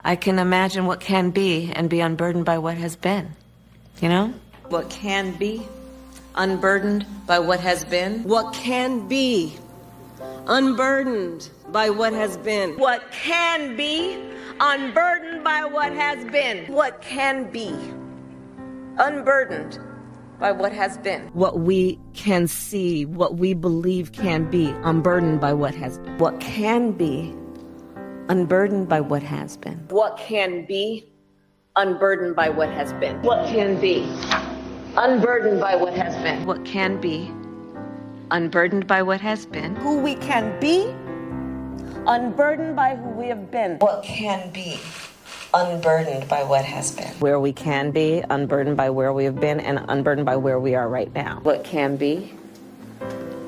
I can imagine what can be and be unburdened by what has been. You know? What can be unburdened by what has been. What can be unburdened by what has been. What can be unburdened by what has been. What can be unburdened by what has been. What we can see, what we believe can be unburdened by what has been. What can be unburdened by what has been. What can be unburdened by what has been. What can be unburdened by what has been. What can be unburdened by what has been. Who we can be unburdened by who we have been. What can be unburdened by what has been. Where we can be unburdened by where we have been and unburdened by where we are right now. What can be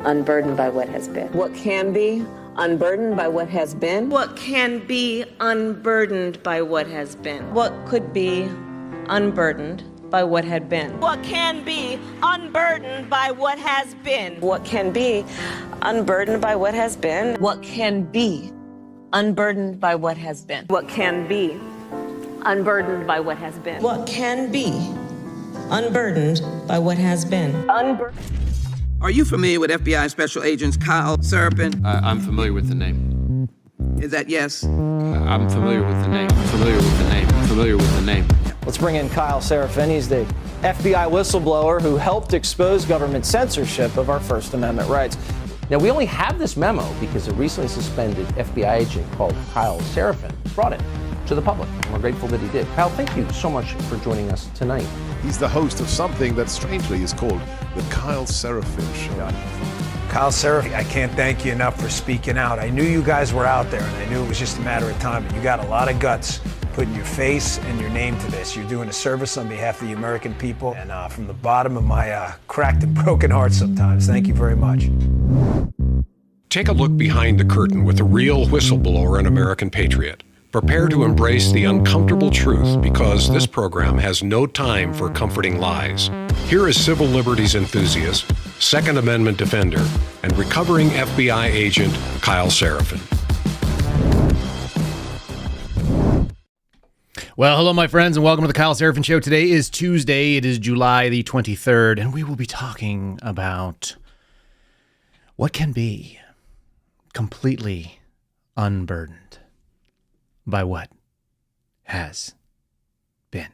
unburdened by what has been. What can be unburdened by what has been. What can be unburdened by what has been. What could be unburdened by what had been. What can be unburdened by what has been. What can be unburdened by what has been. What can be unburdened by what has been. What can be unburdened by what has been. What can be unburdened by what has been. Are you familiar with FBI Special Agents Kyle Seraphin? I'm familiar with the name. Is that yes? I'm familiar with the name. Familiar with the name. Familiar with the name. Let's bring in Kyle Seraphin. He's the FBI whistleblower who helped expose government censorship of our First Amendment rights. Now, we only have this memo because a recently suspended FBI agent called Kyle Seraphin brought it to the public, and we're grateful that he did. Kyle, thank you so much for joining us tonight. He's the host of something that strangely is called the Kyle Seraphin Show. Kyle Seraphin, I can't thank you enough for speaking out. I knew you guys were out there, and I knew it was just a matter of time, but you got a lot of guts putting your face and your name to this. You're doing a service on behalf of the American people, and from the bottom of my cracked and broken heart sometimes, thank you very much. Take a look behind the curtain with a real whistleblower and American patriot. Prepare to embrace the uncomfortable truth because this program has no time for comforting lies. Here is civil liberties enthusiast, Second Amendment defender, and recovering FBI agent Kyle Seraphin. Well, hello, my friends, and welcome to the Kyle Seraphin Show. Today is Tuesday. It is July the 23rd, and we will be talking about what can be completely unburdened by what has been.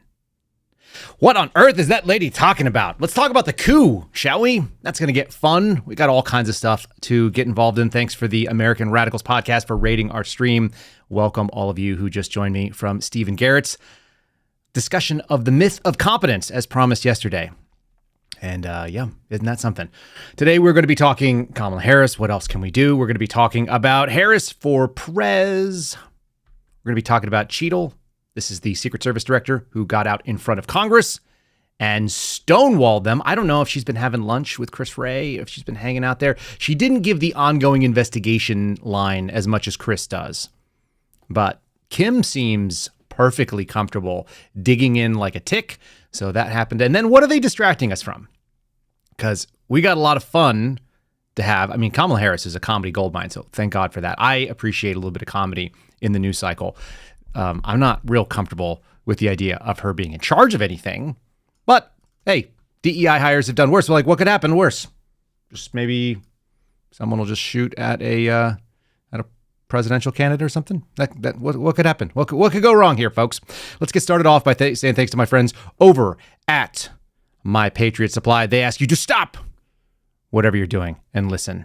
What on earth is that lady talking about? Let's talk about the coup, shall we? That's going to get fun. We got all kinds of stuff to get involved in. Thanks for the American Radicals podcast for rating our stream. Welcome all of you who just joined me from Stephen Garrett's discussion of the myth of competence as promised yesterday. And yeah, isn't that something? Today we're going to be talking Kamala Harris. What else can we do? We're going to be talking about Harris for Prez. We're going to be talking about Cheatle. This is the Secret Service director who got out in front of Congress and stonewalled them. I don't know if she's been having lunch with Chris Wray, if she's been hanging out there. She didn't give the ongoing investigation line as much as Chris does. But Kim seems perfectly comfortable digging in like a tick. So that happened. And then what are they distracting us from? Because we got a lot of fun to have. I mean, Kamala Harris is a comedy goldmine, so thank God for that. I appreciate a little bit of comedy in the news cycle. I'm not real comfortable with the idea of her being in charge of anything. But, hey, DEI hires have done worse. So, like, what could happen worse? Just maybe someone will just shoot at a presidential candidate or something. What could happen? What could go wrong here, folks? Let's get started off by saying thanks to my friends over at My Patriot Supply. They ask you to stop whatever you're doing and listen.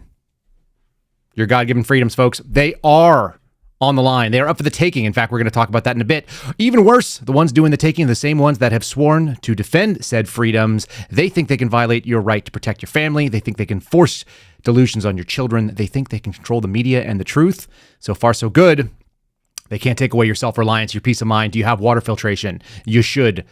Your God-given freedoms, folks, they are on the line. They are up for the taking. In fact, we're going to talk about that in a bit. Even worse, the ones doing the taking are the same ones that have sworn to defend said freedoms. They think they can violate your right to protect your family. They think they can force delusions on your children. They think they can control the media and the truth. So far, so good. They can't take away your self-reliance, your peace of mind. Do you have water filtration? You should.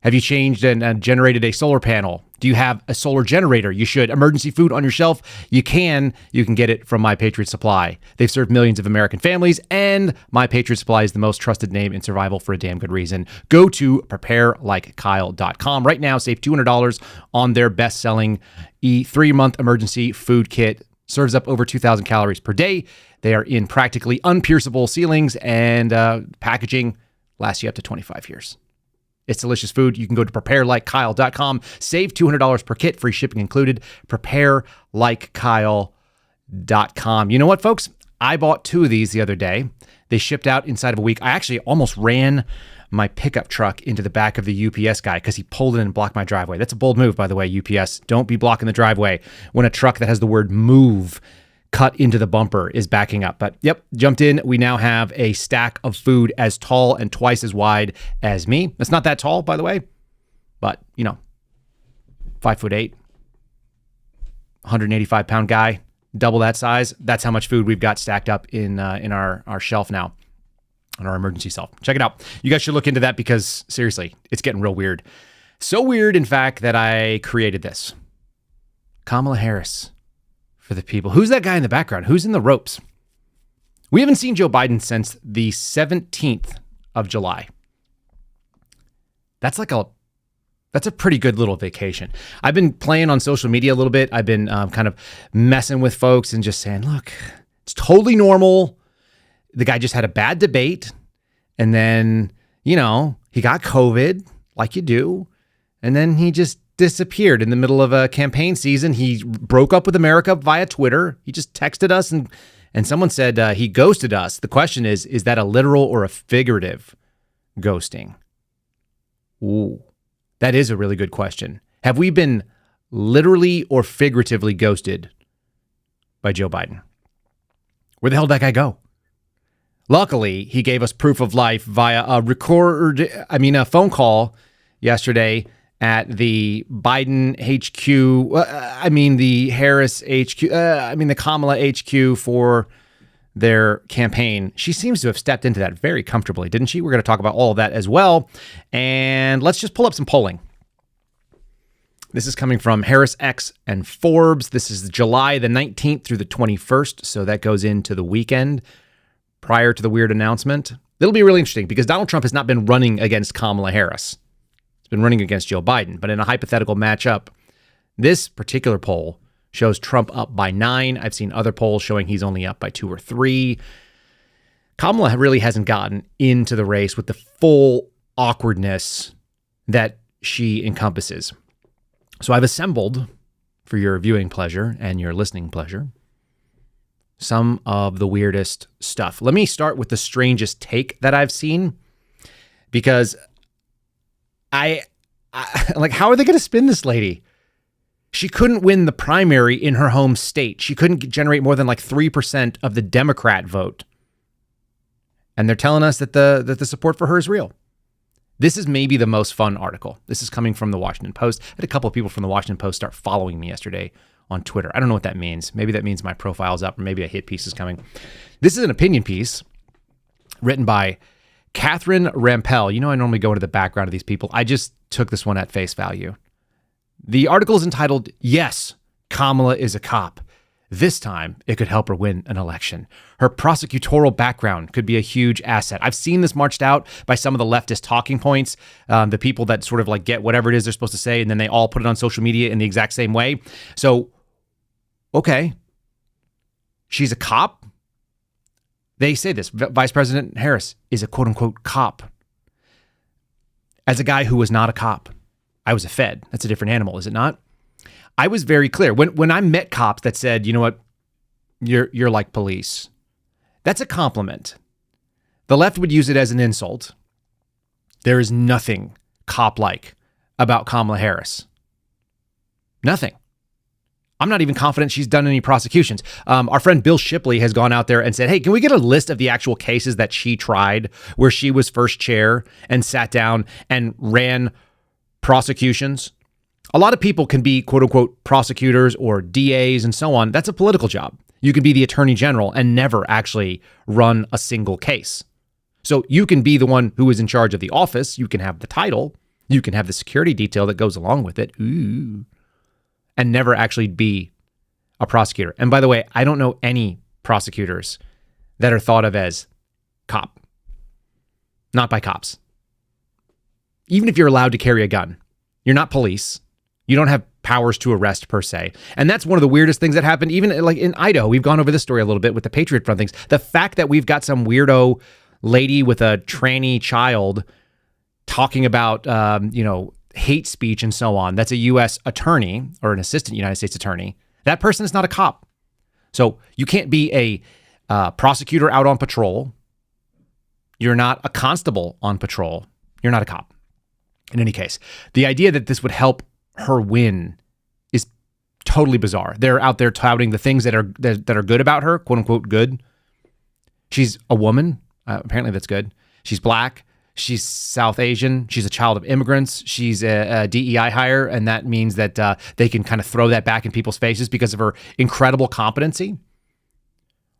Have you changed and generated a solar panel? Do you have a solar generator? You should. Emergency food on your shelf? You can. You can get it from My Patriot Supply. They've served millions of American families, and My Patriot Supply is the most trusted name in survival for a damn good reason. Go to preparelikekyle.com. Right now, save $200 on their best-selling 3-month emergency food kit. Serves up over 2,000 calories per day. They are in practically unpierceable ceilings and packaging lasts you up to 25 years. It's delicious food. You can go to preparelikekyle.com, save $200 per kit, free shipping included. Preparelikekyle.com. You know what, folks? I bought 2 of these the other day. They shipped out inside of a week. I actually almost ran my pickup truck into the back of the UPS guy because he pulled in and blocked my driveway. That's a bold move, by the way, UPS. Don't be blocking the driveway when a truck that has the word move cut into the bumper is backing up. But yep, jumped in. We now have a stack of food as tall and twice as wide as me. That's not that tall, by the way, but 5'8", 185-pound guy, double that size. That's how much food we've got stacked up in our shelf now, on our emergency shelf. Check it out. You guys should look into that because seriously, it's getting real weird. So weird, in fact, that I created this. Kamala Harris. For the people. Who's that guy in the background? Who's in the ropes? We haven't seen Joe Biden since the 17th of July. That's a pretty good little vacation. I've been playing on social media a little bit. I've been kind of messing with folks and just saying, look, it's totally normal. The guy just had a bad debate. And then, he got COVID like you do. And then he just disappeared in the middle of a campaign season. He broke up with America via Twitter. He just texted us and someone said he ghosted us. The question is that a literal or a figurative ghosting? Ooh, that is a really good question. Have we been literally or figuratively ghosted by Joe Biden? Where the hell did that guy go? Luckily, he gave us proof of life via a phone call yesterday at the Biden HQ, the Harris HQ, the Kamala HQ for their campaign. She seems to have stepped into that very comfortably, didn't she? We're going to talk about all of that as well. And let's just pull up some polling. This is coming from Harris X and Forbes. This is July the 19th through the 21st. So that goes into the weekend prior to the weird announcement. It'll be really interesting because Donald Trump has not been running against Kamala Harris. Been running against Joe Biden, but in a hypothetical matchup, this particular poll shows Trump up by 9. I've seen other polls showing he's only up by 2 or 3. Kamala really hasn't gotten into the race with the full awkwardness that she encompasses. So I've assembled, for your viewing pleasure and your listening pleasure, some of the weirdest stuff. Let me start with the strangest take that I've seen, because I how are they going to spin this lady? She couldn't win the primary in her home state. She couldn't generate more than 3% of the Democrat vote. And they're telling us that the support for her is real. This is maybe the most fun article. This is coming from the Washington Post. I had a couple of people from the Washington Post start following me yesterday on Twitter. I don't know what that means. Maybe that means my profile's up, or maybe a hit piece is coming. This is an opinion piece written by Catherine Rampell. I normally go into the background of these people. I just took this one at face value. The article is entitled, "Yes, Kamala is a cop. This time, it could help her win an election. Her prosecutorial background could be a huge asset." I've seen this marched out by some of the leftist talking points, the people that sort of get whatever it is they're supposed to say, and then they all put it on social media in the exact same way. So, okay, she's a cop. They say this. Vice President Harris is a quote-unquote cop. As a guy who was not a cop, I was a Fed. That's a different animal, is it not? I was very clear. When I met cops that said, you know what, you're like police, that's a compliment. The left would use it as an insult. There is nothing cop-like about Kamala Harris. Nothing. I'm not even confident she's done any prosecutions. Our friend Bill Shipley has gone out there and said, hey, can we get a list of the actual cases that she tried where she was first chair and sat down and ran prosecutions? A lot of people can be quote unquote prosecutors or DAs and so on. That's a political job. You can be the attorney general and never actually run a single case. So you can be the one who is in charge of the office. You can have the title. You can have the security detail that goes along with it. Ooh. And never actually be a prosecutor. And by the way, I don't know any prosecutors that are thought of as cop. Not by cops. Even if you're allowed to carry a gun, you're not police. You don't have powers to arrest per se. And that's one of the weirdest things that happened. Even like in Idaho, we've gone over this story a little bit with the Patriot Front things. The fact that we've got some weirdo lady with a tranny child talking about, hate speech and so on. That's a U.S. attorney or an assistant United States attorney. That person is not a cop. So you can't be a prosecutor out on patrol. You're not a constable on patrol. You're not a cop. In any case, the idea that this would help her win is totally bizarre. They're out there touting the things that are good about her, quote unquote good. She's a woman. Apparently that's good. She's black. She's South Asian. She's a child of immigrants. She's a DEI hire, and that means that they can kind of throw that back in people's faces because of her incredible competency.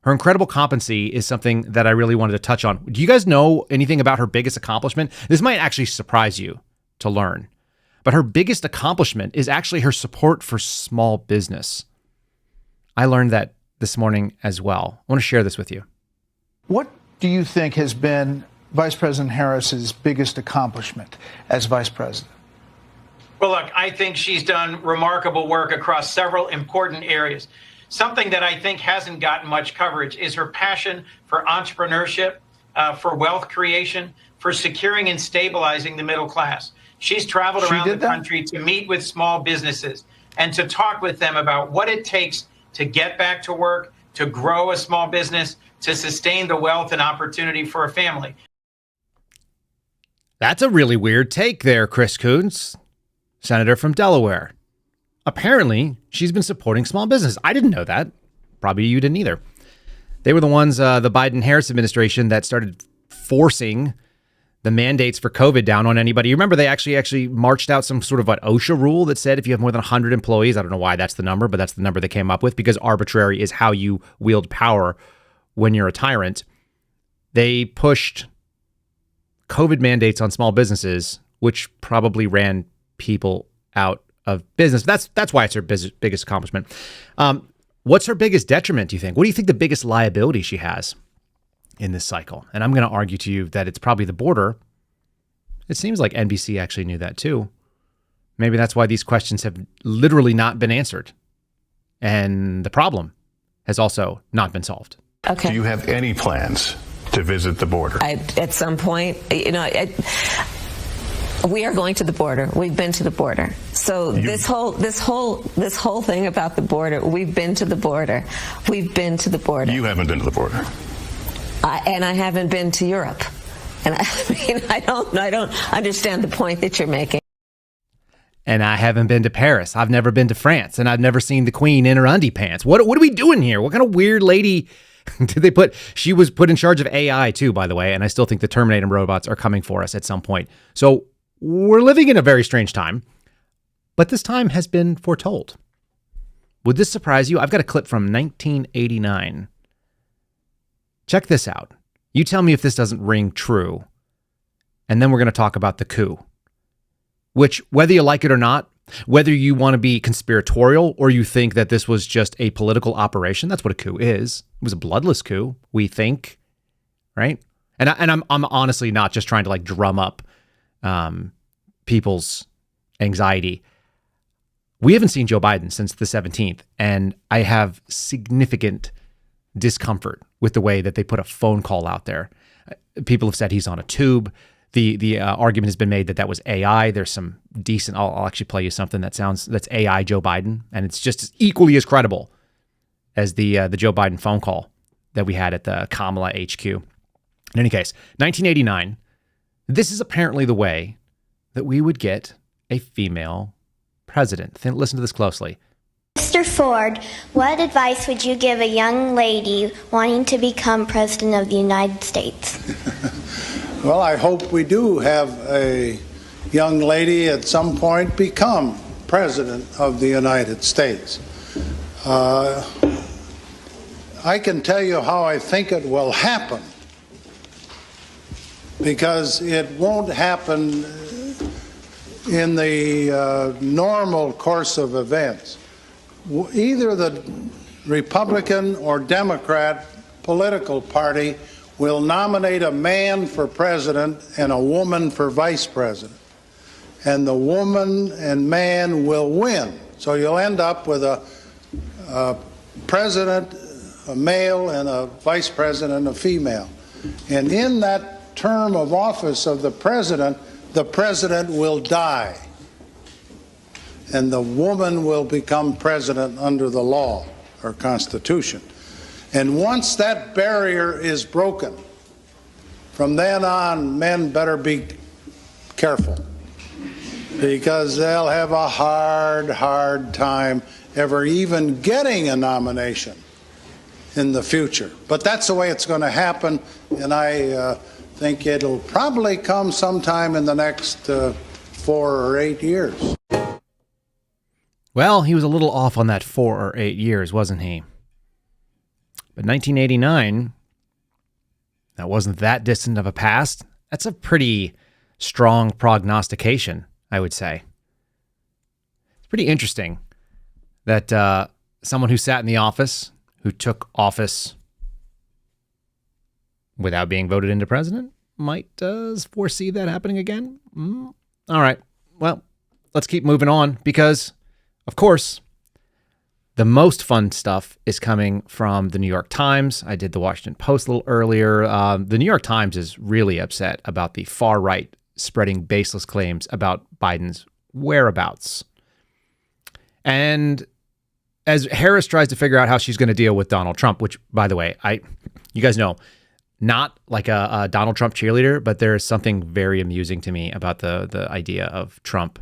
Her incredible competency is something that I really wanted to touch on. Do you guys know anything about her biggest accomplishment? This might actually surprise you to learn, but her biggest accomplishment is actually her support for small business. I learned that this morning as well. I want to share this with you. What do you think has been Vice President Harris's biggest accomplishment as vice president? Well, look, I think she's done remarkable work across several important areas. Something that I think hasn't gotten much coverage is her passion for entrepreneurship, for wealth creation, for securing and stabilizing the middle class. She's traveled around the country to meet with small businesses and to talk with them about what it takes to get back to work, to grow a small business, to sustain the wealth and opportunity for a family. That's a really weird take there, Chris Coons, senator from Delaware. Apparently, she's been supporting small business. I didn't know that. Probably you didn't either. They were the ones, the Biden-Harris administration, that started forcing the mandates for COVID down on anybody. You remember they actually marched out some sort of an OSHA rule that said if you have more than 100 employees, I don't know why that's the number, but that's the number they came up with because arbitrary is how you wield power when you're a tyrant. They pushed COVID mandates on small businesses, which probably ran people out of business. That's why it's her biggest accomplishment. What's her biggest detriment, do you think? What do you think the biggest liability she has in this cycle? And I'm going to argue to you that it's probably the border. It seems like NBC actually knew that too. Maybe that's why these questions have literally not been answered. And the problem has also not been solved. Okay. Do you have any plans to visit the border? At some point, we are going to the border. We've been to the border. So this whole thing about the border, we've been to the border. We've been to the border. You haven't been to the border. And I haven't been to Europe. And I don't understand the point that you're making. And I haven't been to Paris. I've never been to France, and I've never seen the Queen in her undie pants. What are we doing here? What kind of weird lady did they put? She was put in charge of AI too, by the way, and I still think the Terminator robots are coming for us at some point. So we're living in a very strange time, but this time has been foretold. Would this surprise you? I've got a clip from 1989. Check this out. You tell me if this doesn't ring true, and then we're going to talk about the coup. Which, whether you like it or not, whether you want to be conspiratorial or you think that this was just a political operation, that's what a coup is. It was a bloodless coup, we think, right? And I'm honestly not just trying to like drum up people's anxiety. We haven't seen Joe Biden since the 17th, and I have significant discomfort with the way that they put a phone call out there. People have said he's on a tube. The argument has been made that was AI. There's some decent. I'll actually play you something that's AI Joe Biden, and it's just equally as credible as the Joe Biden phone call that we had at the Kamala HQ. In any case, 1989. This is apparently the way that we would get a female president. Listen to this closely. Mr. Ford, what advice would you give a young lady wanting to become president of the United States? Well, I hope we do have a young lady at some point become president of the United States. I can tell you how I think it will happen, because it won't happen in the normal course of events. Either the Republican or Democrat political party will nominate a man for president and a woman for vice president. And the woman and man will win. So you'll end up with a president, a male, and a vice president, a female. And in that term of office of the president will die. And the woman will become president under the law or Constitution. And once that barrier is broken, from then on, men better be careful, because they'll have a hard time ever even getting a nomination in the future. But that's the way it's going to happen, and I think it'll probably come sometime in the next 4 or 8 years. Well, he was a little off on that 4 or 8 years, wasn't he? But 1989, that wasn't that distant of a past. That's a pretty strong prognostication, I would say. It's pretty interesting that someone who sat in the office, who took office without being voted into president, might foresee that happening again. All right. Well, let's keep moving on because, of course, the most fun stuff is coming from the New York Times. I did the Washington Post a little earlier. The New York Times is really upset about the far right spreading baseless claims about Biden's whereabouts. And as Harris tries to figure out how she's going to deal with Donald Trump, which, by the way, you guys know, not like a Donald Trump cheerleader, but there is something very amusing to me about the idea of Trump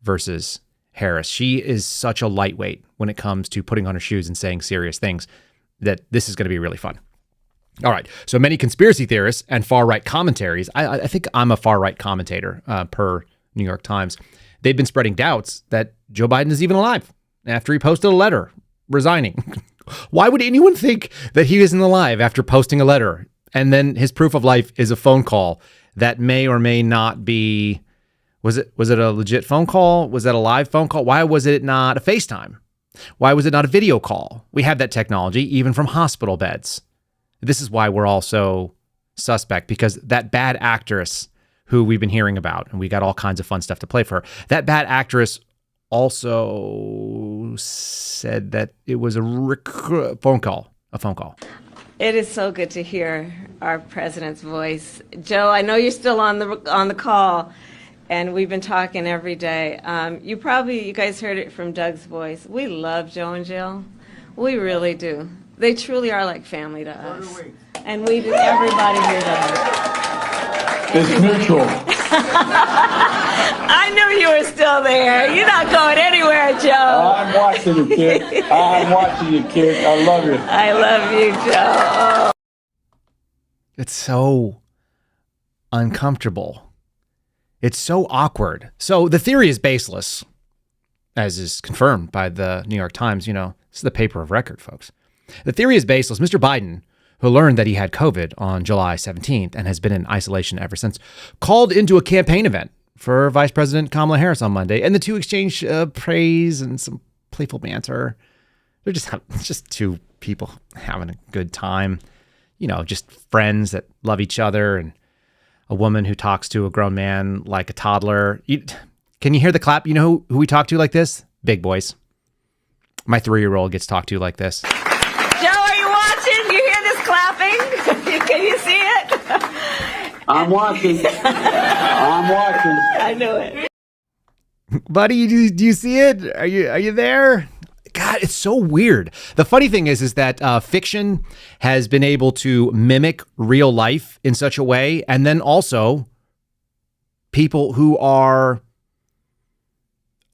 versus Harris. She is such a lightweight when it comes to putting on her shoes and saying serious things that this is going to be really fun. All right. So many conspiracy theorists and far-right commentaries. I think I'm a far-right commentator per New York Times. They've been spreading doubts that Joe Biden is even alive after he posted a letter resigning. Why would anyone think that he isn't alive after posting a letter? And then his proof of life is a phone call that may or may not be. Was it a legit phone call? Was that a live phone call? Why was it not a FaceTime? Why was it not a video call? We have that technology even from hospital beds. This is why we're all so suspect, because that bad actress who we've been hearing about, and we got all kinds of fun stuff to play for her, that bad actress also said that it was a phone call. It is so good to hear our president's voice. Joe, I know you're still on the call, and we've been talking every day. You guys heard it from Doug's voice. We love Joe and Jill. We really do. They truly are like family to us. And everybody here does. It's mutual. I knew you were still there. You're not going anywhere, Joe. I'm watching you, kid. I love you. I love you, Joe. It's so uncomfortable. It's so awkward. So the theory is baseless, as is confirmed by the New York Times. You know, this is the paper of record, folks. The theory is baseless. Mr. Biden, who learned that he had COVID on July 17th and has been in isolation ever since, called into a campaign event for Vice President Kamala Harris on Monday, and the two exchanged praise and some playful banter. They're just two people having a good time, you know, just friends that love each other, and a woman who talks to a grown man like a toddler. Can you hear the clap? You know who we talk to like this? Big boys. My 3-year-old gets talked to like this. Joe, are you watching? You hear this clapping? Can you see it? I'm watching. I knew it. Buddy, do you see it? Are you there? God, it's so weird. The funny thing is that fiction has been able to mimic real life in such a way, and then also people who are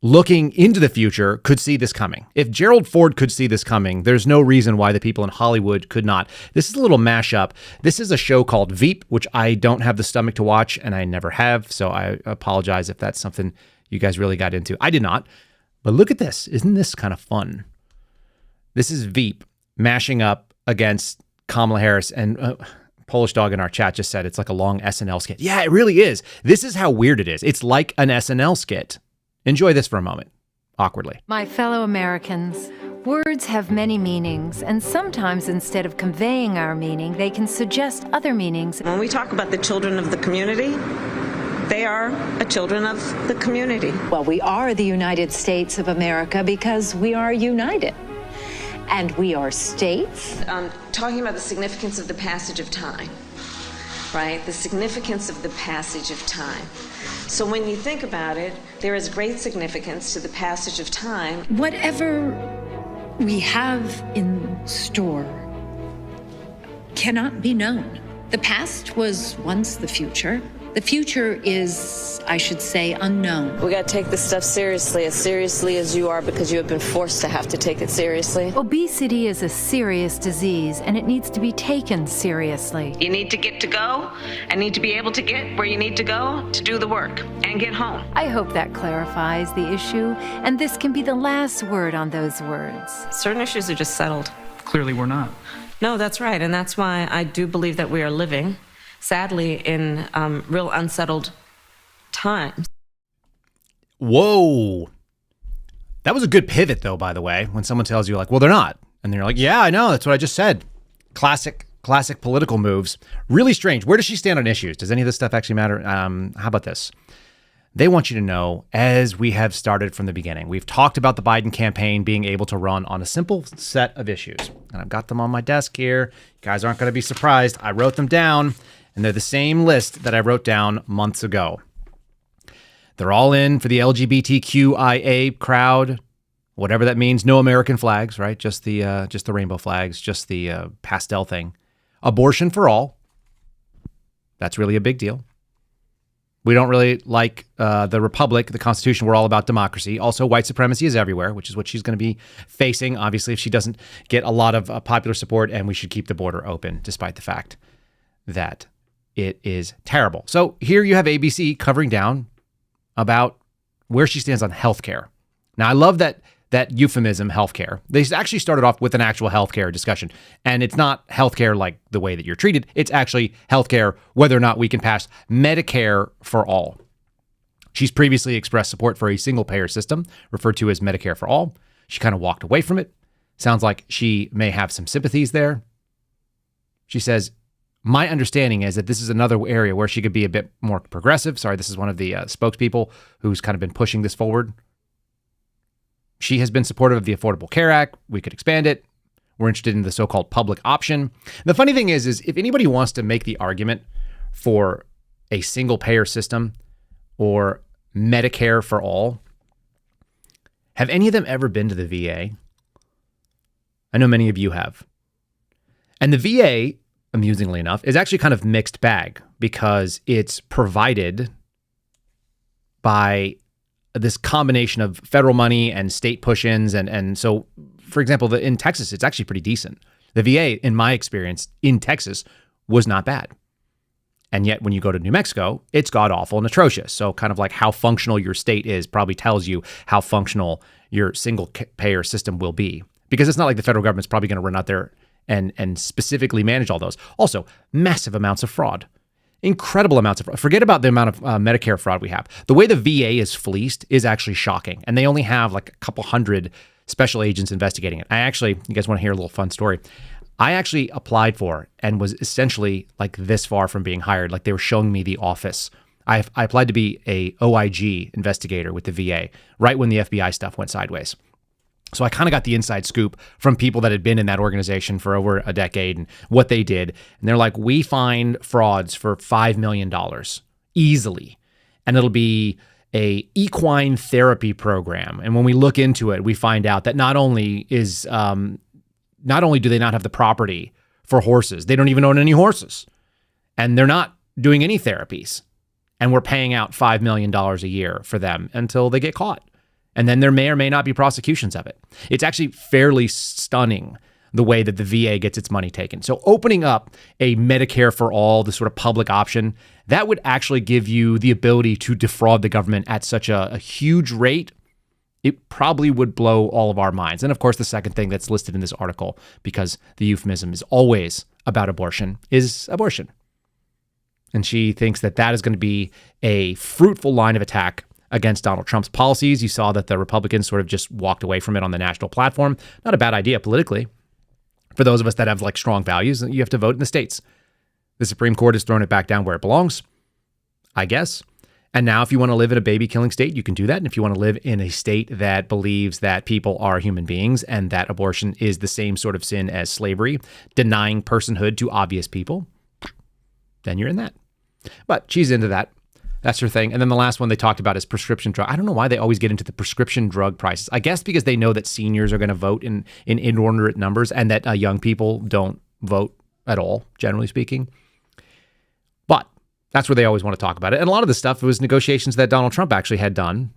looking into the future could see this coming. If Gerald Ford could see this coming, there's no reason why the people in Hollywood could not. This is a little mashup. This is a show called Veep, which I don't have the stomach to watch, and I never have, so I apologize if that's something you guys really got into. I did not. But look at this. Isn't this kind of fun? This is Veep mashing up against Kamala Harris, and Polish Dog in our chat just said it's like a long SNL skit. Yeah, it really is. This is how weird it is. It's like an SNL skit. Enjoy this for a moment, awkwardly. My fellow Americans, words have many meanings, and sometimes instead of conveying our meaning, they can suggest other meanings. When we talk about the children of the community, they are children of the community. Well, we are the United States of America because we are united. And we are states. Talking about the significance of the passage of time. right? The significance of the passage of time. So when you think about it, there is great significance to the passage of time. Whatever we have in store cannot be known. The past was once the future. The future is, I should say, unknown. We got to take this stuff seriously as you are, because you have been forced to have to take it seriously. Obesity is a serious disease, and it needs to be taken seriously. You need to get to go and need to be able to get where you need to go to do the work and get home. I hope that clarifies the issue, and this can be the last word on those words. Certain issues are just settled. Clearly we're not. No, that's right, and that's why I do believe that we are living, sadly, in real unsettled times. Whoa. That was a good pivot, though, by the way, when someone tells you, like, well, they're not. And they're like, yeah, I know. That's what I just said. Classic political moves. Really strange. Where does she stand on issues? Does any of this stuff actually matter? How about this? They want you to know, as we have started from the beginning, we've talked about the Biden campaign being able to run on a simple set of issues. And I've got them on my desk here. You guys aren't going to be surprised. I wrote them down, and they're the same list that I wrote down months ago. They're all in for the LGBTQIA crowd, whatever that means. No American flags, right? Just the rainbow flags, just the pastel thing. Abortion for all. That's really a big deal. We don't really like the Republic, the Constitution. We're all about democracy. Also, white supremacy is everywhere, which is what she's going to be facing, obviously, if she doesn't get a lot of popular support. And we should keep the border open, despite the fact that it is terrible. So here you have ABC covering down about where she stands on healthcare. Now, I love that euphemism, healthcare. They actually started off with an actual healthcare discussion. And it's not healthcare like the way that you're treated. It's actually healthcare whether or not we can pass Medicare for all. She's previously expressed support for a single-payer system, referred to as Medicare for all. She kind of walked away from it. Sounds like she may have some sympathies there. She says, my understanding is that this is another area where she could be a bit more progressive. Sorry, this is one of the spokespeople who's kind of been pushing this forward. She has been supportive of the Affordable Care Act. We could expand it. We're interested in the so-called public option. The funny thing is if anybody wants to make the argument for a single-payer system or Medicare for all, have any of them ever been to the VA? I know many of you have. And the VA, amusingly enough, is actually kind of mixed bag because it's provided by this combination of federal money and state push-ins. And so, for example, in Texas, it's actually pretty decent. The VA, in my experience, in Texas, was not bad. And yet, when you go to New Mexico, it's god-awful and atrocious. So kind of like how functional your state is probably tells you how functional your single-payer system will be. Because it's not like the federal government's probably going to run out there and specifically manage all those. Also, massive amounts of fraud. Incredible amounts of fraud. Forget about the amount of Medicare fraud we have. The way the VA is fleeced is actually shocking. And they only have like a couple hundred special agents investigating it. You guys want to hear a little fun story? I actually applied for and was essentially like this far from being hired. Like they were showing me the office. I applied to be a OIG investigator with the VA right when the FBI stuff went sideways. So I kind of got the inside scoop from people that had been in that organization for over a decade and what they did. And they're like, we find frauds for $5 million easily. And it'll be a equine therapy program. And when we look into it, we find out that not only do they not have the property for horses, they don't even own any horses. And they're not doing any therapies. And we're paying out $5 million a year for them until they get caught. And then there may or may not be prosecutions of it. It's actually fairly stunning the way that the VA gets its money taken. So opening up a Medicare for all, the sort of public option, that would actually give you the ability to defraud the government at such a huge rate. It probably would blow all of our minds. And of course, the second thing that's listed in this article, because the euphemism is always about abortion, is abortion. And she thinks that that is going to be a fruitful line of attack against Donald Trump's policies. You saw that the Republicans sort of just walked away from it on the national platform. Not a bad idea politically. For those of us that have like strong values, you have to vote in the states. The Supreme Court has thrown it back down where it belongs, I guess. And now if you want to live in a baby-killing state, you can do that. And if you want to live in a state that believes that people are human beings and that abortion is the same sort of sin as slavery, denying personhood to obvious people, then you're in that. But she's into that. That's her thing. And then the last one they talked about is prescription drug. I don't know why they always get into the prescription drug prices. I guess because they know that seniors are going to vote in inordinate numbers and that young people don't vote at all, generally speaking. But that's where they always want to talk about it. And a lot of the stuff was negotiations that Donald Trump actually had done,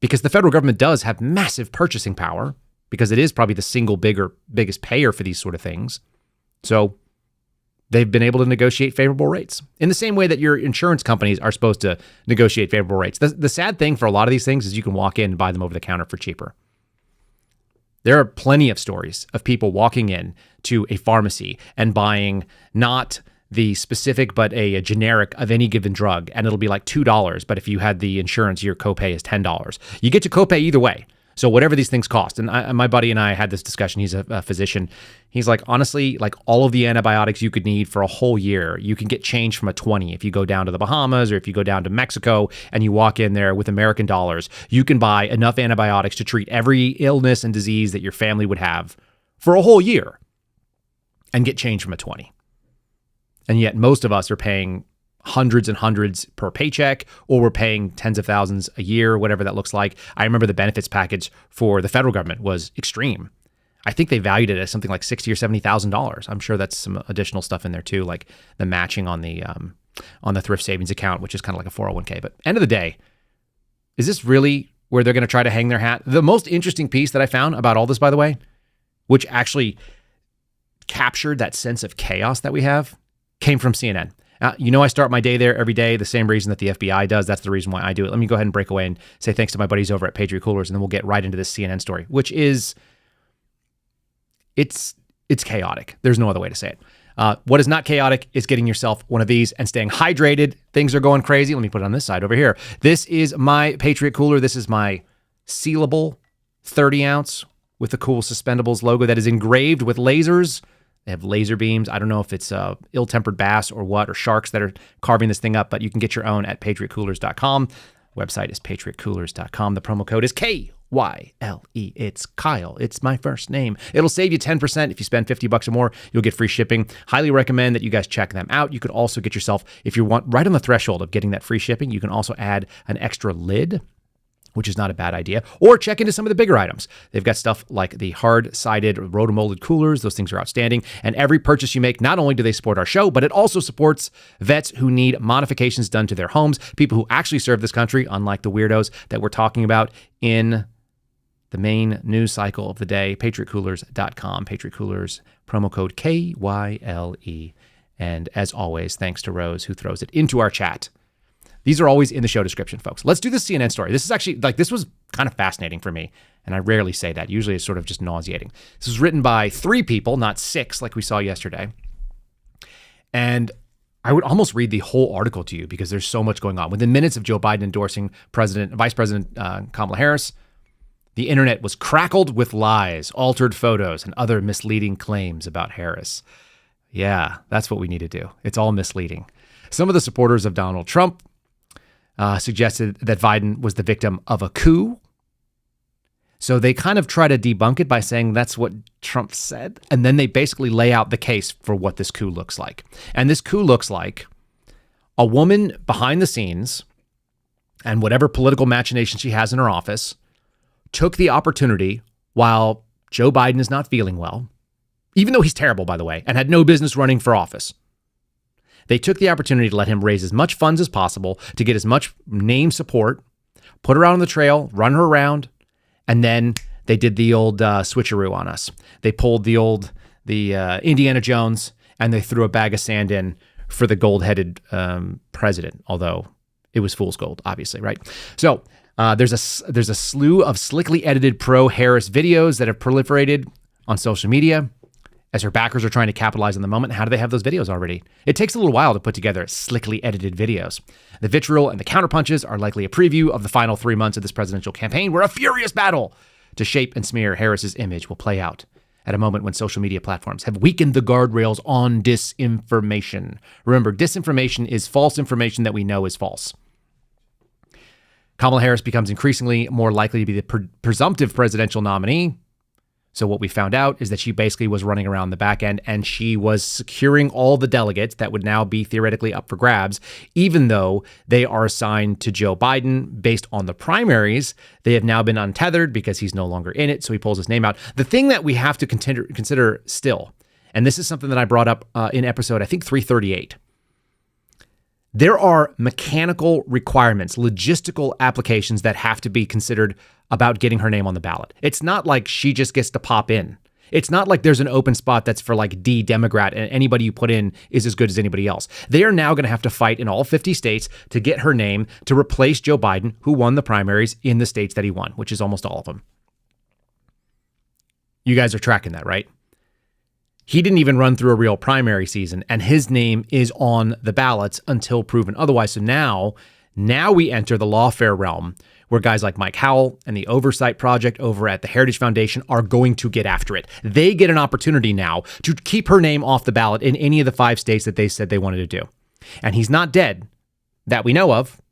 because the federal government does have massive purchasing power, because it is probably the single biggest payer for these sort of things. So they've been able to negotiate favorable rates in the same way that your insurance companies are supposed to negotiate favorable rates. The sad thing for a lot of these things is you can walk in and buy them over the counter for cheaper. There are plenty of stories of people walking in to a pharmacy and buying not the specific, but a generic of any given drug, and it'll be like $2. But if you had the insurance, your copay is $10. You get to copay either way. So whatever these things cost. And my buddy and I had this discussion. He's a physician. He's like, honestly, like all of the antibiotics you could need for a whole year, you can get change from a 20. If you go down to the Bahamas or if you go down to Mexico and you walk in there with American dollars, you can buy enough antibiotics to treat every illness and disease that your family would have for a whole year and get change from a 20. And yet most of us are paying hundreds and hundreds per paycheck, or we're paying tens of thousands a year, whatever that looks like. I remember the benefits package for the federal government was extreme. I think they valued it as something like $60,000 or $70,000. I'm sure that's some additional stuff in there too, like the matching on the thrift savings account, which is kind of like a 401k. But end of the day, is this really where they're going to try to hang their hat? The most interesting piece that I found about all this, by the way, which actually captured that sense of chaos that we have, came from CNN. I start my day there every day, the same reason that the FBI does. That's the reason why I do it. Let me go ahead and break away and say thanks to my buddies over at Patriot Coolers, and then we'll get right into this CNN story, which is, it's chaotic. There's no other way to say it. What is not chaotic is getting yourself one of these and staying hydrated. Things are going crazy. Let me put it on this side over here. This is my Patriot Cooler. This is my sealable 30 ounce with the cool Suspendables logo that is engraved with lasers. They have laser beams. I don't know if it's ill-tempered bass or what, or sharks that are carving this thing up, but you can get your own at patriotcoolers.com. Website is patriotcoolers.com. The promo code is KYLE. It's Kyle. It's my first name. It'll save you 10% if you spend $50 or more. You'll get free shipping. Highly recommend that you guys check them out. You could also get yourself, if you want, right on the threshold of getting that free shipping, you can also add an extra lid, which is not a bad idea, or check into some of the bigger items. They've got stuff like the hard-sided rotomolded coolers. Those things are outstanding. And every purchase you make, not only do they support our show, but it also supports vets who need modifications done to their homes, people who actually serve this country, unlike the weirdos that we're talking about in the main news cycle of the day. PatriotCoolers.com. Patriot Coolers, promo code KYLE. And as always, thanks to Rose, who throws it into our chat. These are always in the show description, folks. Let's do this CNN story. This is actually, this was kind of fascinating for me, and I rarely say that. Usually it's sort of just nauseating. This was written by 3 people, not 6, like we saw yesterday. And I would almost read the whole article to you because there's so much going on. Within minutes of Joe Biden endorsing Vice President Kamala Harris, the internet was crackled with lies, altered photos, and other misleading claims about Harris. Yeah, that's what we need to do. It's all misleading. Some of the supporters of Donald Trump suggested that Biden was the victim of a coup. So they kind of try to debunk it by saying that's what Trump said. And then they basically lay out the case for what this coup looks like. And this coup looks like a woman behind the scenes and whatever political machination she has in her office took the opportunity while Joe Biden is not feeling well, even though he's terrible, by the way, and had no business running for office. They took the opportunity to let him raise as much funds as possible to get as much name support, put her out on the trail, run her around, and then they did the old switcheroo on us. They pulled the Indiana Jones, and they threw a bag of sand in for the gold-headed president, although it was fool's gold, obviously, right? So there's a slew of slickly edited pro-Harris videos that have proliferated on social media as her backers are trying to capitalize on the moment. How do they have those videos already? It takes a little while to put together slickly edited videos. The vitriol and the counterpunches are likely a preview of the final 3 months of this presidential campaign, where a furious battle to shape and smear Harris's image will play out at a moment when social media platforms have weakened the guardrails on disinformation. Remember, disinformation is false information that we know is false. Kamala Harris becomes increasingly more likely to be the presumptive presidential nominee. So what we found out is that she basically was running around the back end and she was securing all the delegates that would now be theoretically up for grabs, even though they are assigned to Joe Biden based on the primaries. They have now been untethered because he's no longer in it, so he pulls his name out. The thing that we have to consider still, and this is something that I brought up in episode, I think, 338, there are mechanical requirements, logistical applications that have to be considered about getting her name on the ballot. It's not like she just gets to pop in. It's not like there's an open spot that's for like D Democrat and anybody you put in is as good as anybody else. They are now going to have to fight in all 50 states to get her name to replace Joe Biden, who won the primaries in the states that he won, which is almost all of them. You guys are tracking that, right? He didn't even run through a real primary season, and his name is on the ballots until proven otherwise. So now we enter the lawfare realm where guys like Mike Howell and the Oversight Project over at the Heritage Foundation are going to get after it. They get an opportunity now to keep her name off the ballot in any of the 5 states that they said they wanted to do. And he's not dead that we know of.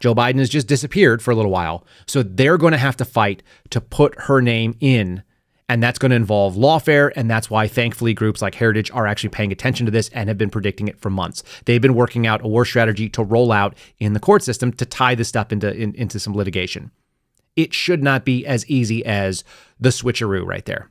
Joe Biden has just disappeared for a little while. So they're going to have to fight to put her name in. And that's going to involve lawfare, and that's why, thankfully, groups like Heritage are actually paying attention to this and have been predicting it for months. They've been working out a war strategy to roll out in the court system to tie this stuff into some litigation. It should not be as easy as the switcheroo right there.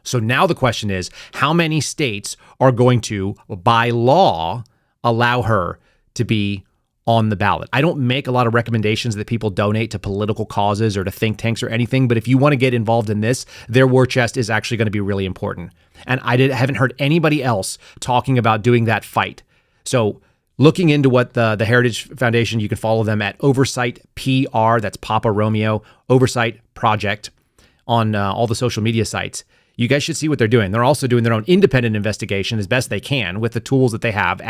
So now the question is, how many states are going to, by law, allow her to be on the ballot? I don't make a lot of recommendations that people donate to political causes or to think tanks or anything, but if you want to get involved in this, their war chest is actually going to be really important. And I haven't heard anybody else talking about doing that fight. So looking into what the Heritage Foundation, you can follow them at Oversight PR, that's Papa Romeo, Oversight Project on all the social media sites. You guys should see what they're doing. They're also doing their own independent investigation as best they can with the tools that they have,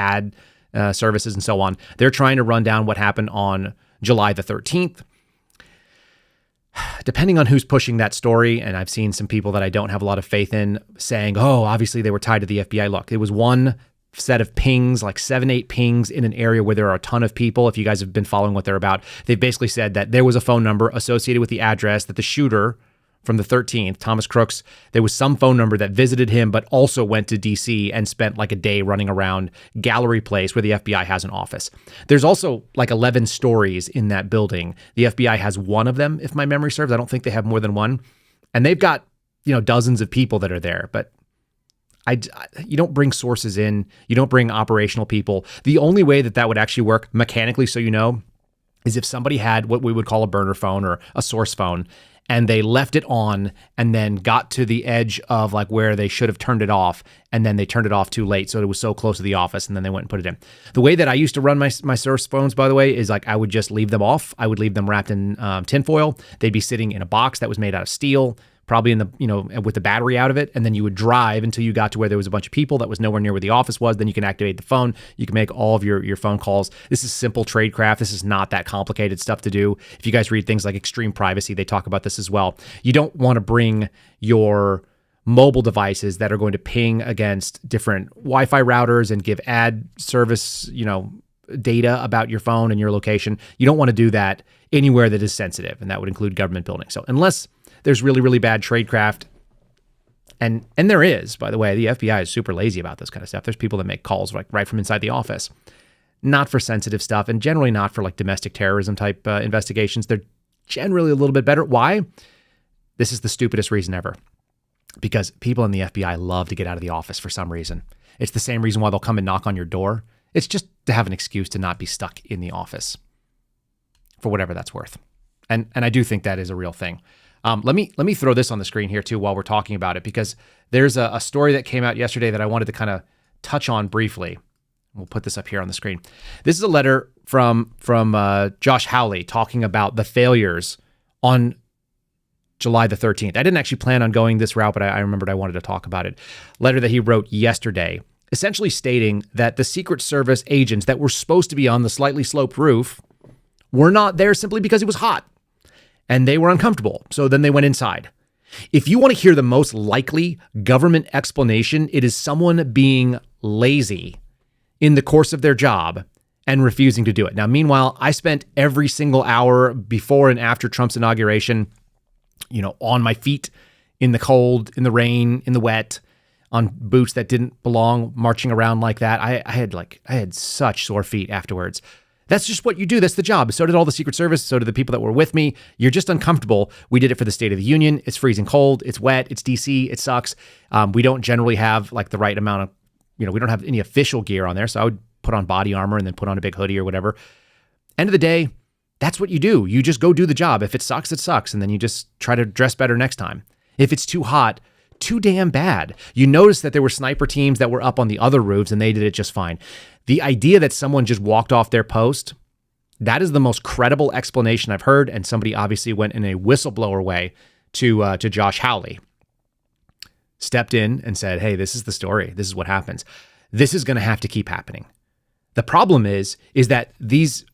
services and so on. They're trying to run down what happened on July the 13th. Depending on who's pushing that story, and I've seen some people that I don't have a lot of faith in saying, oh, obviously they were tied to the FBI. Look, it was one set of pings, like 7-8 pings in an area where there are a ton of people. If you guys have been following what they're about, they've basically said that there was a phone number associated with the address that the shooter from the 13th, Thomas Crooks, there was some phone number that visited him, but also went to DC and spent like a day running around Gallery Place where the FBI has an office. There's also like 11 stories in that building. The FBI has one of them, if my memory serves. I don't think they have more than one. And they've got, dozens of people that are there, but you don't bring sources in. You don't bring operational people. The only way that would actually work mechanically, so is if somebody had what we would call a burner phone or a source phone, and they left it on and then got to the edge of like where they should have turned it off, and then they turned it off too late, so it was so close to the office, and then they went and put it in. The way that I used to run my source phones, by the way, is like I would just leave them off. I would leave them wrapped in tinfoil. They'd be sitting in a box that was made out of steel, probably in the, with the battery out of it. And then you would drive until you got to where there was a bunch of people that was nowhere near where the office was. Then you can activate the phone. You can make all of your phone calls. This is simple tradecraft. This is not that complicated stuff to do. If you guys read things like Extreme Privacy, they talk about this as well. You don't want to bring your mobile devices that are going to ping against different Wi-Fi routers and give ad service, data about your phone and your location. You don't want to do that anywhere that is sensitive, and that would include government buildings. So unless there's really, really bad tradecraft, and there is, by the way, the FBI is super lazy about this kind of stuff. There's people that make calls right from inside the office, not for sensitive stuff, and generally not for like domestic terrorism type investigations. They're generally a little bit better. Why? This is the stupidest reason ever. Because people in the FBI love to get out of the office for some reason. It's the same reason why they'll come and knock on your door. It's just to have an excuse to not be stuck in the office, for whatever that's worth. And I do think that is a real thing. Let me throw this on the screen here too while we're talking about it, because there's a story that came out yesterday that I wanted to kind of touch on briefly. We'll put this up here on the screen. This is a letter from Josh Hawley talking about the failures on July the 13th. I didn't actually plan on going this route, but I remembered I wanted to talk about it. Letter that he wrote yesterday, essentially stating that the Secret Service agents that were supposed to be on the slightly sloped roof were not there simply because it was hot and they were uncomfortable. So then they went inside. If you want to hear the most likely government explanation, it is someone being lazy in the course of their job and refusing to do it. Now, meanwhile, I spent every single hour before and after Trump's inauguration on my feet in the cold, in the rain, in the wet, on boots that didn't belong, marching around like that. I had such sore feet afterwards. That's just what you do. That's the job. So did all the Secret Service. So did the people that were with me. You're just uncomfortable. We did it for the State of the Union. It's freezing cold. It's wet. It's DC. It sucks. We don't generally have like the right amount of, we don't have any official gear on there. So I would put on body armor and then put on a big hoodie or whatever. End of the day, that's what you do. You just go do the job. If it sucks, it sucks. And then you just try to dress better next time. If it's too hot, too damn bad. You notice that there were sniper teams that were up on the other roofs and they did it just fine. The idea that someone just walked off their post, that is the most credible explanation I've heard. And somebody obviously went in a whistleblower way to Josh Hawley. Stepped in and said, hey, this is the story. This is what happens. This is going to have to keep happening. The problem is that these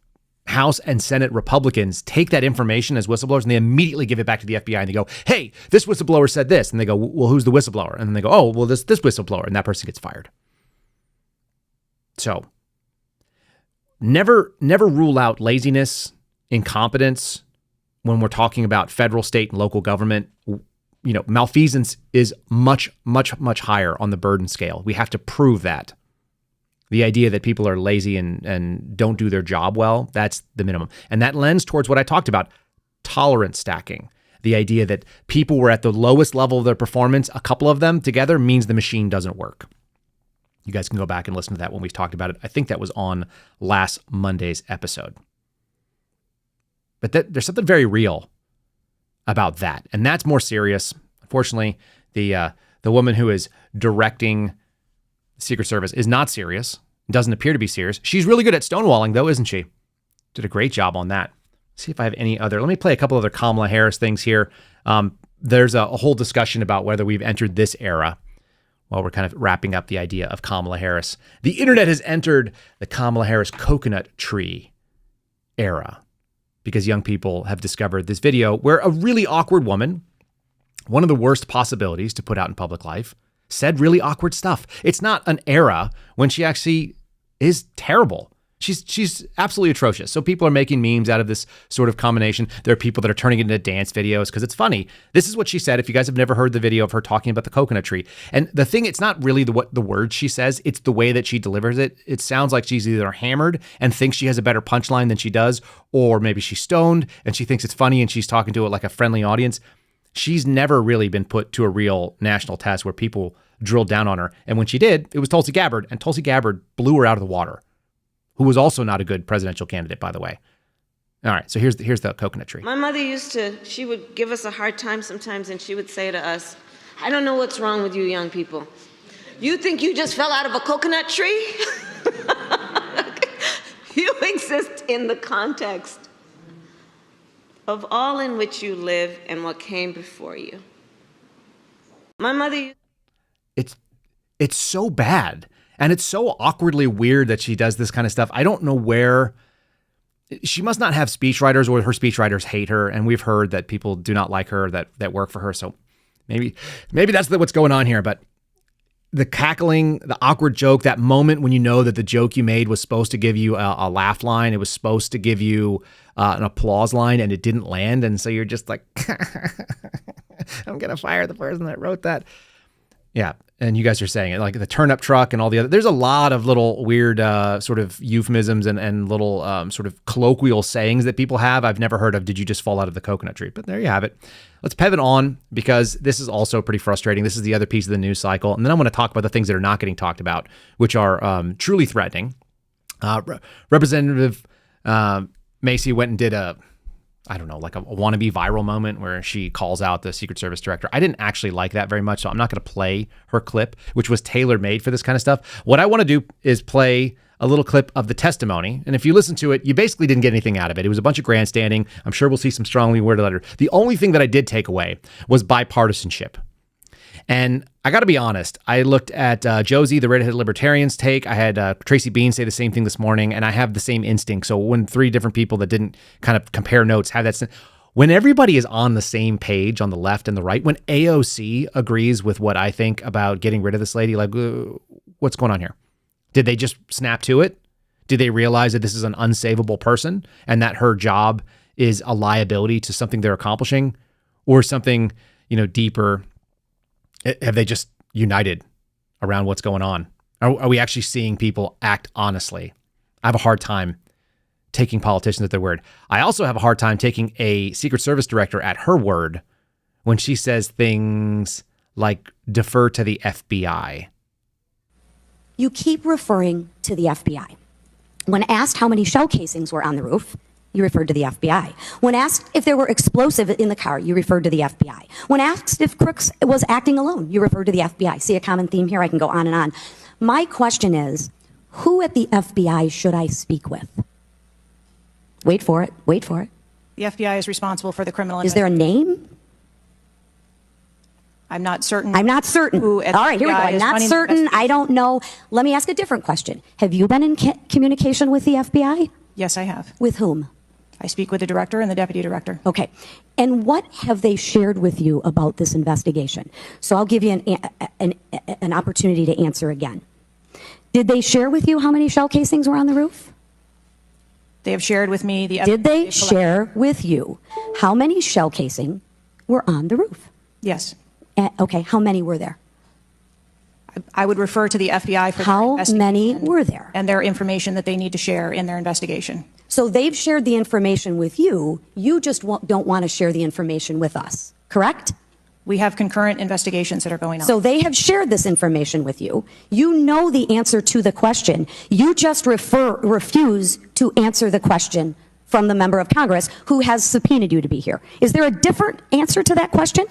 House and Senate Republicans take that information as whistleblowers and they immediately give it back to the FBI and they go, hey, this whistleblower said this. And they go, well, who's the whistleblower? And then they go, oh, well, this whistleblower. And that person gets fired. So never rule out laziness, incompetence when we're talking about federal, state, and local government. Malfeasance is much, much, much higher on the burden scale. We have to prove that. The idea that people are lazy and don't do their job well, that's the minimum. And that lends towards what I talked about, tolerance stacking. The idea that people were at the lowest level of their performance, a couple of them together means the machine doesn't work. You guys can go back and listen to that when we talked about it. I think that was on last Monday's episode. But there's something very real about that. And that's more serious. Unfortunately, the woman who is directing Secret Service is not serious. Doesn't appear to be serious. She's really good at stonewalling, though, isn't she? Did a great job on that. See if I have any other. Let me play a couple other Kamala Harris things here. There's a whole discussion about whether we've entered this era while we're kind of wrapping up the idea of Kamala Harris. The internet has entered the Kamala Harris coconut tree era because young people have discovered this video where a really awkward woman, one of the worst possibilities to put out in public life, said really awkward stuff. It's not an era when she actually is terrible. She's absolutely atrocious. So people are making memes out of this sort of combination. There are people that are turning it into dance videos because it's funny. This is what she said. If you guys have never heard the video of her talking about the coconut tree. And the thing, it's not really the words she says. It's the way that she delivers it. It sounds like she's either hammered and thinks she has a better punchline than she does, or maybe she's stoned and she thinks it's funny and she's talking to it like a friendly audience. She's never really been put to a real national test where people drilled down on her. And when she did, it was Tulsi Gabbard, and Tulsi Gabbard blew her out of the water, who was also not a good presidential candidate, by the way. All right, so here's the coconut tree. My mother she would give us a hard time sometimes, and she would say to us, I don't know what's wrong with you young people. You think you just fell out of a coconut tree? You exist in the context of all in which you live and what came before you. My mother... It's so bad. And it's so awkwardly weird that she does this kind of stuff. I don't know where... She must not have speechwriters, or her speechwriters hate her. And we've heard that people do not like her that work for her. So maybe that's what's going on here. But the cackling, the awkward joke, that moment when you know that the joke you made was supposed to give you a laugh line. It was supposed to give you an applause line, and it didn't land. And so you're just like, I'm going to fire the person that wrote that. Yeah. And you guys are saying it, like the turnip truck and all the other. There's a lot of little weird sort of euphemisms and little sort of colloquial sayings that people have. I've never heard of, did you just fall out of the coconut tree? But there you have it. Let's pivot on, because this is also pretty frustrating. This is the other piece of the news cycle. And then I'm going to talk about the things that are not getting talked about, which are truly threatening. Representative Macy went and did like a wannabe viral moment where she calls out the Secret Service director. I didn't actually like that very much, so I'm not going to play her clip, which was tailor-made for this kind of stuff. What I want to do is play a little clip of the testimony, and if you listen to it, you basically didn't get anything out of it. It was a bunch of grandstanding. I'm sure we'll see some strongly worded letter. The only thing that I did take away was bipartisanship. And I got to be honest, I looked at Josie, the redheaded libertarian's take. I had Tracy Bean say the same thing this morning, and I have the same instinct. So when three different people that didn't kind of compare notes have that, when everybody is on the same page on the left and the right, when AOC agrees with what I think about getting rid of this lady, like, what's going on here? Did they just snap to it? Did they realize that this is an unsavable person and that her job is a liability to something they're accomplishing? or something, deeper? Have they just united around what's going on? Are we actually seeing people act honestly? I have a hard time taking politicians at their word. I also have a hard time taking a Secret Service director at her word when she says things like defer to the FBI. You keep referring to the FBI. When asked how many shell casings were on the roof, you referred to the FBI. When asked if there were explosives in the car, you referred to the FBI. When asked if Crooks was acting alone, you referred to the FBI. See a common theme here? I can go on and on. My question is, who at the FBI should I speak with? Wait for it. Wait for it. The FBI is responsible for the criminal Is there a name? I'm not certain. I'm not certain. Who at All right, here we go. I'm not certain. I don't know. Let me ask a different question. Have you been in communication with the FBI? Yes, I have. With whom? I speak with the director and the deputy director. Okay. And what have they shared with you about this investigation? So I'll give you an opportunity to answer again. Did they share with you how many shell casings were on the roof? They have shared with me the Did they share with you how many shell casing were on the roof? Yes. Okay, how many were there? I would refer to the FBI for how many were there? And their information that they need to share in their investigation. So they've shared the information with you. You just don't want to share the information with us, correct? We have concurrent investigations that are going on. So they have shared this information with you. You know the answer to the question. You just refuse to answer the question from the member of Congress who has subpoenaed you to be here. Is there a different answer to that question?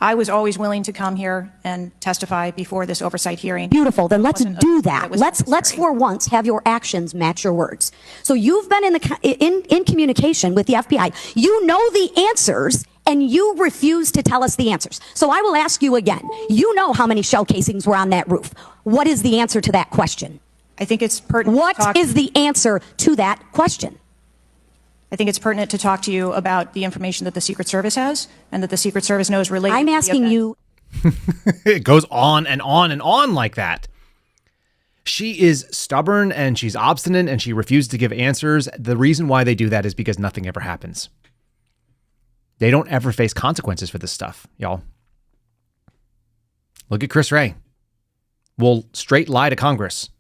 I was always willing to come here and testify before this oversight hearing. Beautiful. Then let's do that. Let's for once have your actions match your words. So you've been in communication with the FBI. You know the answers, and you refuse to tell us the answers. So I will ask you again. You know how many shell casings were on that roof. What is the answer to that question? I think it's pertinent. What is the answer to that question? I think it's pertinent to talk to you about the information that the Secret Service has and that the Secret Service knows related. I'm asking you. It goes on and on and on like that. She is stubborn and she's obstinate and she refuses to give answers. The reason why they do that is because nothing ever happens. They don't ever face consequences for this stuff, y'all. Look at Chris Wray. Will straight lie to Congress.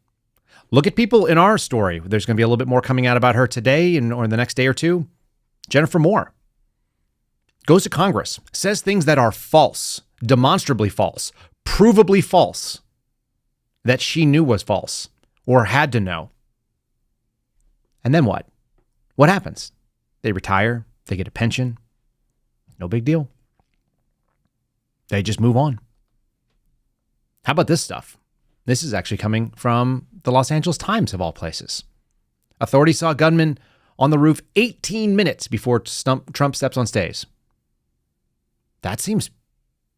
Look at people in our story. There's going to be a little bit more coming out about her today or in the next day or two. Jennifer Moore goes to Congress, says things that are false, demonstrably false, provably false, that she knew was false or had to know. And then what? What happens? They retire. They get a pension. No big deal. They just move on. How about this stuff? This is actually coming from the Los Angeles Times, of all places. Authorities saw a gunman on the roof 18 minutes before Trump steps on stage. That seems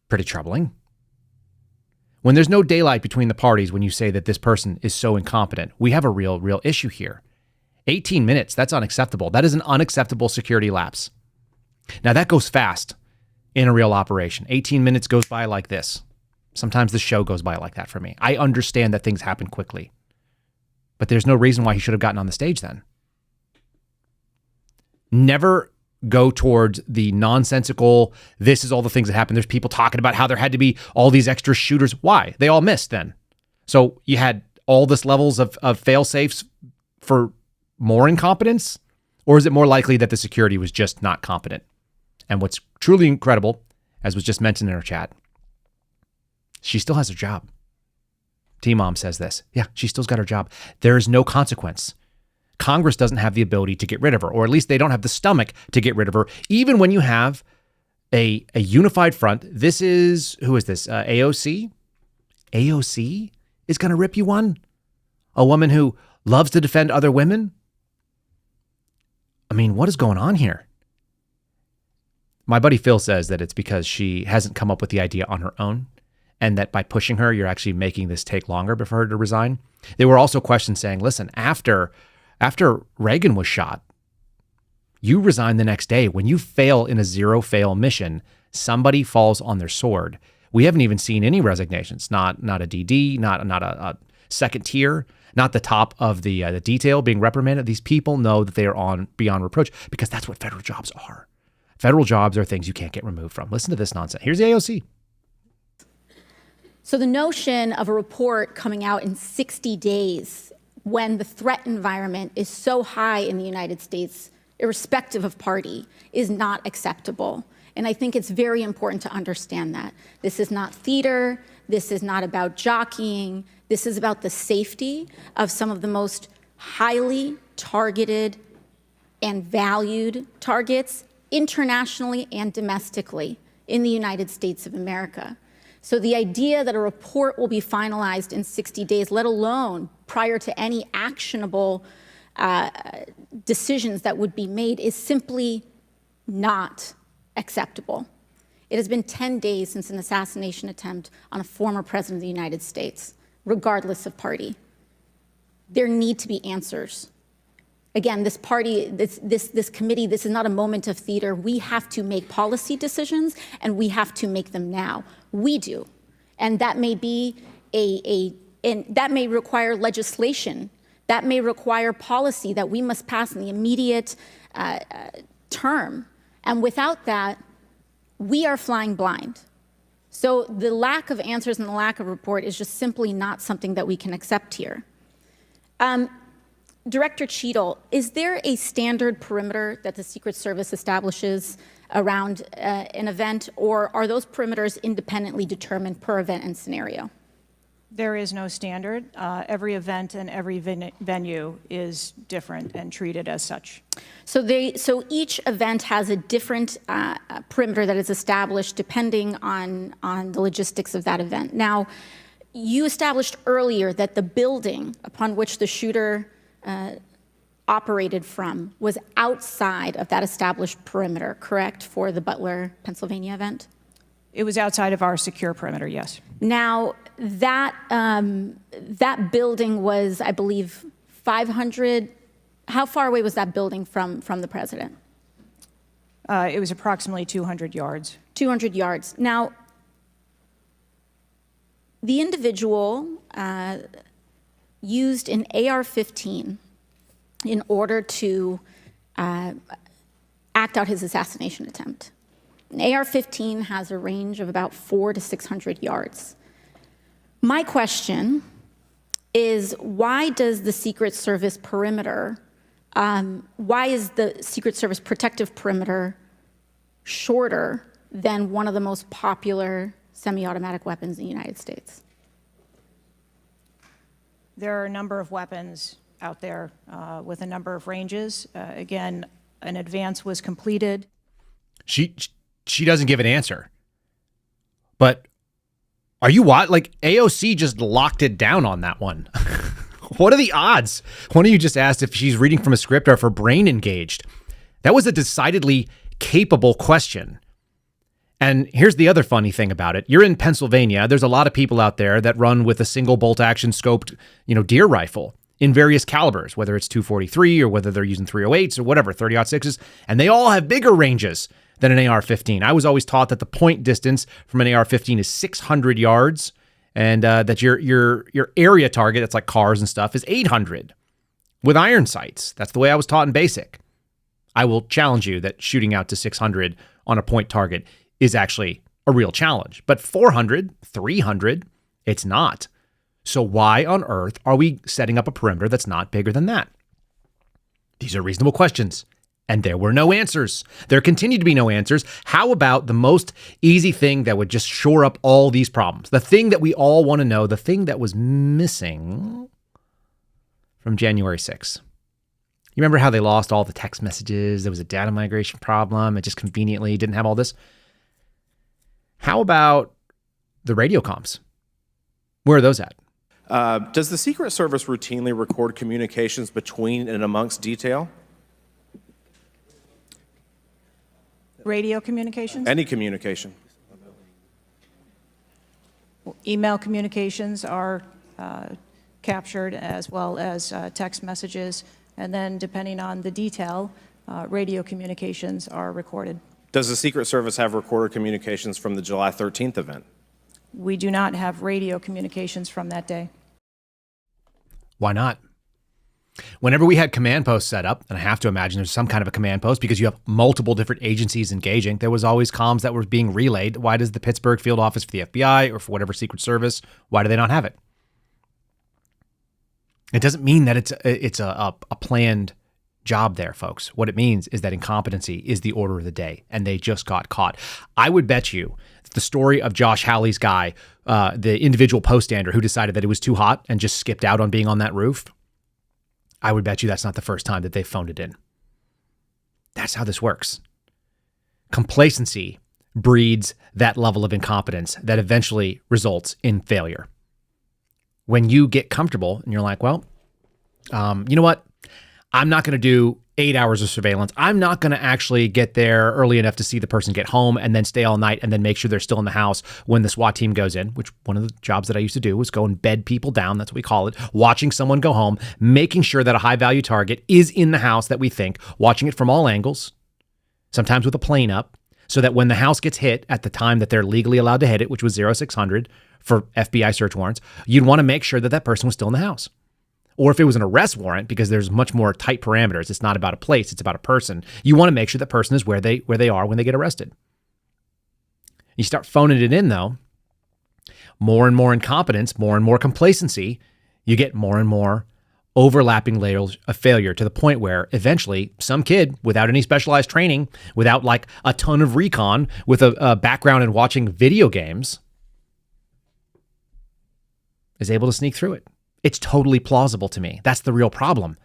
pretty troubling. When there's no daylight between the parties, when you say that this person is so incompetent, we have a real issue here. 18 minutes, that's unacceptable. That is an unacceptable security lapse. Now, that goes fast in a real operation. 18 minutes goes by like this. Sometimes the show goes by like that for me. I understand that things happen quickly. But there's no reason why he should have gotten on the stage then. Never go towards the nonsensical, this is all the things that happen. There's people talking about how there had to be all these extra shooters. Why? They all missed then. So you had all this levels of fail-safes for more incompetence? Or is it more likely that the security was just not competent? And what's truly incredible, as was just mentioned in our chat, she still has her job. T-Mom says this. Yeah, she still's got her job. There is no consequence. Congress doesn't have the ability to get rid of her, or at least they don't have the stomach to get rid of her, even when you have a unified front. This is, who is this? AOC? AOC is going to rip you one? A woman who loves to defend other women? I mean, what is going on here? My buddy Phil says that it's because she hasn't come up with the idea on her own, and that by pushing her, you're actually making this take longer for her to resign. There were also questions saying, listen, after Reagan was shot, you resign the next day. When you fail in a zero-fail mission, somebody falls on their sword. We haven't even seen any resignations, not a DD, not a second tier, not the top of the detail being reprimanded. These people know that they are on beyond reproach because that's what federal jobs are. Federal jobs are things you can't get removed from. Listen to this nonsense. Here's the AOC. So the notion of a report coming out in 60 days when the threat environment is so high in the United States, irrespective of party, is not acceptable. And I think it's very important to understand that. This is not theater. This is not about jockeying. This is about the safety of some of the most highly targeted and valued targets internationally and domestically in the United States of America. So the idea that a report will be finalized in 60 days, let alone prior to any actionable decisions that would be made, is simply not acceptable. It has been 10 days since an assassination attempt on a former president of the United States, regardless of party. There need to be answers. Again, this party, this committee, this is not a moment of theater. We have to make policy decisions, and we have to make them now. We do. And that may be and that may require legislation. That may require policy that we must pass in the immediate term. And without that, we are flying blind. So the lack of answers and the lack of report is just simply not something that we can accept here. Director Cheatle, is there a standard perimeter that the Secret Service establishes around an event, or are those perimeters independently determined per event and scenario? There is no standard. Every event and every venue is different and treated as such. So each event has a different perimeter that is established depending on the logistics of that event. Now, you established earlier that the building upon which the shooter operated from was outside of that established perimeter, correct, for the Butler, Pennsylvania event? It was outside of our secure perimeter, yes. Now, that building was, I believe, 500. How far away was that building from the president? It was approximately 200 yards. 200 yards. Now, the individual used an AR-15 in order to act out his assassination attempt. An AR-15 has a range of about 400 to 600 yards. My question is, why does the Secret Service perimeter, why is the Secret Service protective perimeter shorter than one of the most popular semi-automatic weapons in the United States? There are a number of weapons out there with a number of ranges. Again, an advance was completed. She doesn't give an answer. But are you what? Like, AOC just locked it down on that one. What are the odds? One of you just asked if she's reading from a script or if her brain engaged. That was a decidedly capable question. And here's the other funny thing about it. You're in Pennsylvania. There's a lot of people out there that run with a single bolt action scoped, deer rifle in various calibers, whether it's 243 or whether they're using 308s or whatever, 30-06s, and they all have bigger ranges than an AR-15. I was always taught that the point distance from an AR-15 is 600 yards, and that your area target, that's like cars and stuff, is 800 with iron sights. That's the way I was taught in basic. I will challenge you that shooting out to 600 on a point target is actually a real challenge. But 400, 300, it's not. So why on earth are we setting up a perimeter that's not bigger than that? These are reasonable questions. And there were no answers. There continue to be no answers. How about the most easy thing that would just shore up all these problems? The thing that we all want to know, the thing that was missing from January 6th. You remember how they lost all the text messages? There was a data migration problem. It just conveniently didn't have all this. How about the radio comms? Where are those at? Does the Secret Service routinely record communications between and amongst detail? Radio communications? Any communication? Email communications are captured, as well as text messages. And then, depending on the detail, radio communications are recorded. Does the Secret Service have recorded communications from the July 13th event? We do not have radio communications from that day. Why not? Whenever we had command posts set up, and I have to imagine there's some kind of a command post because you have multiple different agencies engaging, there was always comms that were being relayed. Why does the Pittsburgh field office for the FBI or for whatever Secret Service, why do they not have it? It doesn't mean that it's a planned job there, folks. What it means is that incompetency is the order of the day, and they just got caught. I would bet you the story of Josh Hawley's guy, the individual poststander who decided that it was too hot and just skipped out on being on that roof, I would bet you that's not the first time that they phoned it in. That's how this works. Complacency breeds that level of incompetence that eventually results in failure. When you get comfortable and you're like, well, you know what? I'm not going to do 8 hours of surveillance. I'm not going to actually get there early enough to see the person get home and then stay all night and then make sure they're still in the house when the SWAT team goes in, which one of the jobs that I used to do was go and bed people down. That's what we call it. Watching someone go home, making sure that a high value target is in the house that we think, watching it from all angles, sometimes with a plane up, so that when the house gets hit at the time that they're legally allowed to hit it, which was 0600 for FBI search warrants, you'd want to make sure that that person was still in the house. Or if it was an arrest warrant, because there's much more tight parameters, it's not about a place, it's about a person. You want to make sure that person is where they are when they get arrested. You start phoning it in, though, more and more incompetence, more and more complacency, you get more and more overlapping layers of failure to the point where eventually some kid without any specialized training, without like a ton of recon, with a background in watching video games, is able to sneak through it. It's totally plausible to me. That's the real problem.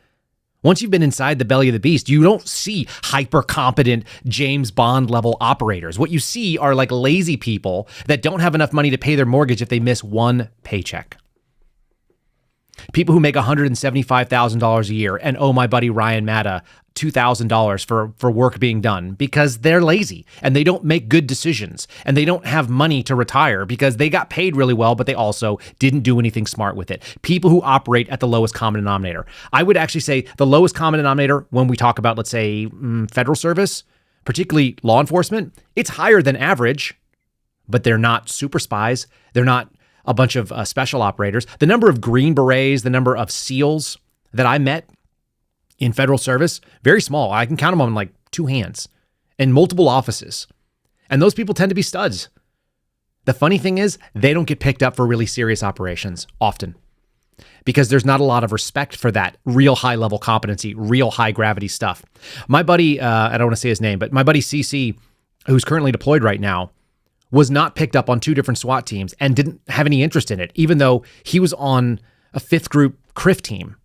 Once you've been inside the belly of the beast, you don't see hyper-competent James Bond level operators. What you see are like lazy people that don't have enough money to pay their mortgage if they miss one paycheck. People who make $175,000 a year and owe my buddy Ryan Matta $2,000 for work being done because they're lazy and they don't make good decisions and they don't have money to retire because they got paid really well, but they also didn't do anything smart with it. People who operate at the lowest common denominator. I would actually say the lowest common denominator when we talk about, let's say, federal service, particularly law enforcement, it's higher than average, but they're not super spies. They're not a bunch of special operators. The number of Green Berets, the number of SEALs that I met in federal service, very small. I can count them on like two hands in multiple offices. And those people tend to be studs. The funny thing is they don't get picked up for really serious operations often because there's not a lot of respect for that real high level competency, real high gravity stuff. My buddy, I don't want to say his name, but my buddy CC, who's currently deployed right now, was not picked up on two different SWAT teams and didn't have any interest in it, even though he was on a 5th Group CRIF team,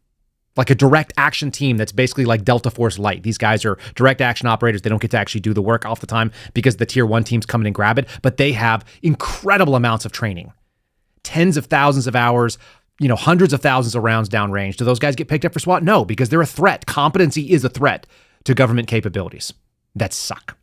like a direct action team that's basically like Delta Force Light. These guys are direct action operators. They don't get to actually do the work off the time because the tier 1 teams come in and grab it, but they have incredible amounts of training, tens of thousands of hours, hundreds of thousands of rounds downrange. Do those guys get picked up for SWAT? No, because they're a threat. Competency is a threat to government capabilities that suck.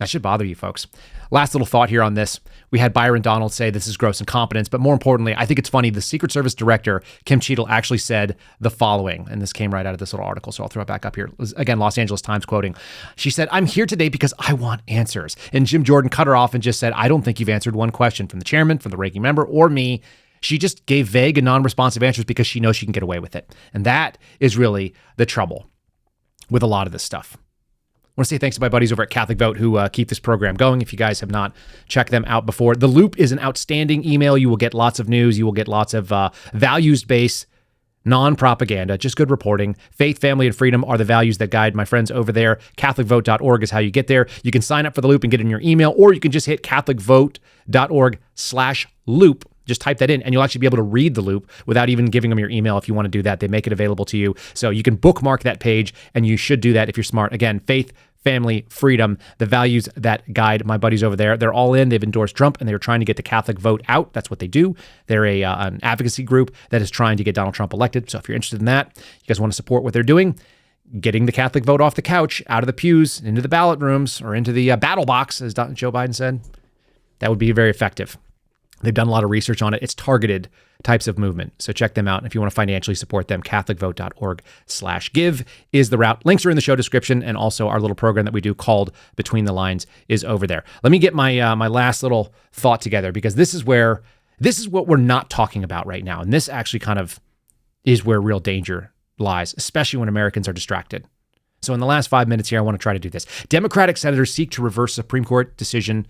That should bother you, folks. Last little thought here on this. We had Byron Donald say this is gross incompetence, but more importantly, I think it's funny. The Secret Service Director, Kim Cheatle, actually said the following, and this came right out of this little article, so I'll throw it back up here. Again, Los Angeles Times quoting. She said, "I'm here today because I want answers." And Jim Jordan cut her off and just said, "I don't think you've answered one question from the chairman, from the ranking member, or me." She just gave vague and non-responsive answers because she knows she can get away with it. And that is really the trouble with a lot of this stuff. I want to say thanks to my buddies over at Catholic Vote who keep this program going. If you guys have not checked them out before, The Loop is an outstanding email. You will get lots of news. You will get lots of values-based, non-propaganda, just good reporting. Faith, family, and freedom are the values that guide my friends over there. CatholicVote.org is how you get there. You can sign up for The Loop and get it in your email, or you can just hit CatholicVote.org/loop. Just type that in and you'll actually be able to read The Loop without even giving them your email if you want to do that. They make it available to you. So you can bookmark that page and you should do that if you're smart. Again, faith, family, freedom, the values that guide my buddies over there. They're all in. They've endorsed Trump and they're trying to get the Catholic vote out. That's what they do. They're an advocacy group that is trying to get Donald Trump elected. So if you're interested in that, you guys want to support what they're doing, getting the Catholic vote off the couch, out of the pews, into the ballot rooms, or into the battle box, as Joe Biden said, that would be very effective. They've done a lot of research on it. It's targeted types of movement. So check them out. And if you want to financially support them, CatholicVote.org/give is the route. Links are in the show description. And also our little program that we do called Between the Lines is over there. Let me get my my last little thought together, because this is what we're not talking about right now. And this actually kind of is where real danger lies, especially when Americans are distracted. So in the last 5 minutes here, I want to try to do this. Democratic senators seek to reverse Supreme Court decision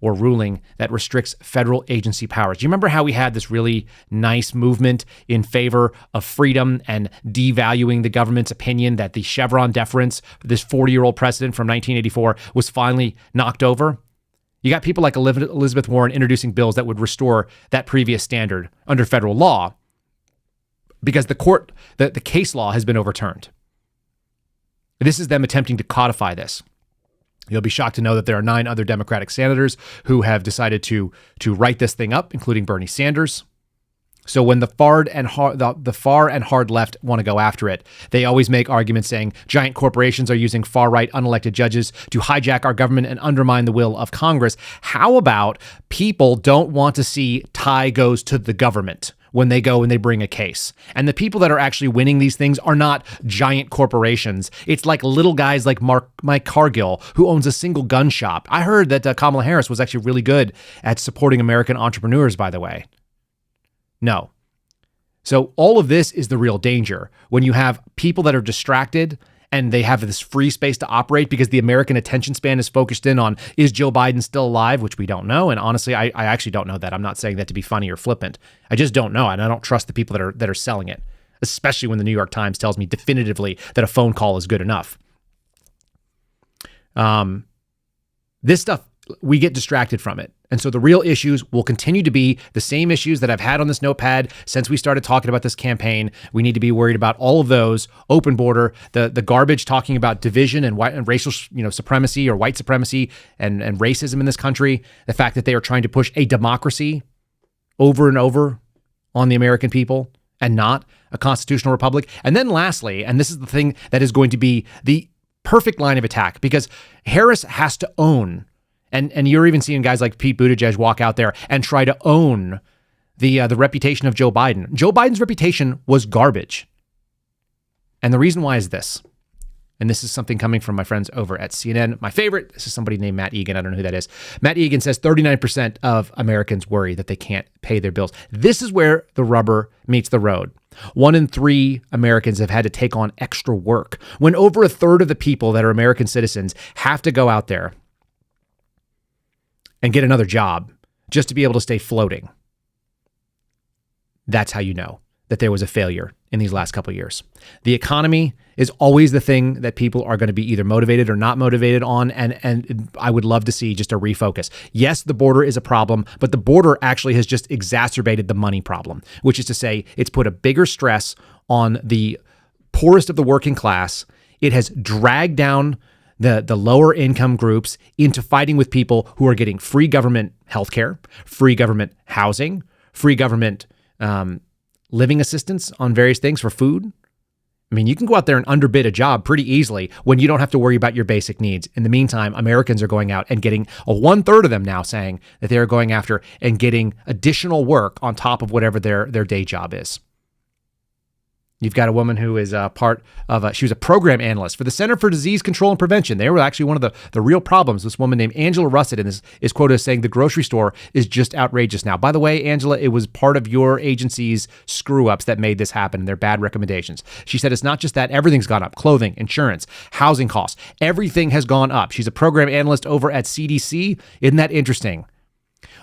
or ruling that restricts federal agency powers. Do you remember how we had this really nice movement in favor of freedom and devaluing the government's opinion, that the Chevron deference, this 40-year-old precedent from 1984, was finally knocked over? You got people like Elizabeth Warren introducing bills that would restore that previous standard under federal law because the case law has been overturned. This is them attempting to codify this. You'll be shocked to know that there are 9 other Democratic senators who have decided to write this thing up, including Bernie Sanders. So when the far and hard left want to go after it, they always make arguments saying giant corporations are using far-right unelected judges to hijack our government and undermine the will of Congress. How about people don't want to see tie goes to the government when they go and they bring a case? And the people that are actually winning these things are not giant corporations. It's like little guys like Mike Cargill, who owns a single gun shop. I heard that Kamala Harris was actually really good at supporting American entrepreneurs, by the way. No. So all of this is the real danger. When you have people that are distracted and they have this free space to operate because the American attention span is focused in on, is Joe Biden still alive? Which we don't know. And honestly, I actually don't know that. I'm not saying that to be funny or flippant. I just don't know. And I don't trust the people that are selling it, especially when the New York Times tells me definitively that a phone call is good enough. This stuff, we get distracted from it. And so the real issues will continue to be the same issues that I've had on this notepad since we started talking about this campaign. We need to be worried about all of those: open border, the garbage talking about division and white and racial, supremacy or white supremacy and racism in this country. The fact that they are trying to push a democracy over and over on the American people and not a constitutional republic. And then lastly, and this is the thing that is going to be the perfect line of attack, because Harris has to own. And you're even seeing guys like Pete Buttigieg walk out there and try to own the reputation of Joe Biden. Joe Biden's reputation was garbage. And the reason why is this. And this is something coming from my friends over at CNN. My favorite, this is somebody named Matt Egan. I don't know who that is. Matt Egan says 39% of Americans worry that they can't pay their bills. This is where the rubber meets the road. 1 in 3 Americans have had to take on extra work, when over a third of the people that are American citizens have to go out there and get another job just to be able to stay floating. That's how you know that there was a failure in these last couple of years. The economy is always the thing that people are going to be either motivated or not motivated on, and I would love to see just a refocus. Yes, the border is a problem, but the border actually has just exacerbated the money problem, which is to say it's put a bigger stress on the poorest of the working class. It has dragged down the lower income groups into fighting with people who are getting free government healthcare, free government housing, free government living assistance on various things for food. I mean, you can go out there and underbid a job pretty easily when you don't have to worry about your basic needs. In the meantime, Americans are going out and getting 1/3 of them now saying that they're going after and getting additional work on top of whatever their day job is. You've got a woman who is she was a program analyst for the Center for Disease Control and Prevention. They were actually one of the real problems. This woman named Angela Russet is quoted as saying the grocery store is just outrageous now. By the way, Angela, it was part of your agency's screw-ups that made this happen, their bad recommendations. She said it's not just that, everything's gone up. Clothing, insurance, housing costs, everything has gone up. She's a program analyst over at CDC. Isn't that interesting?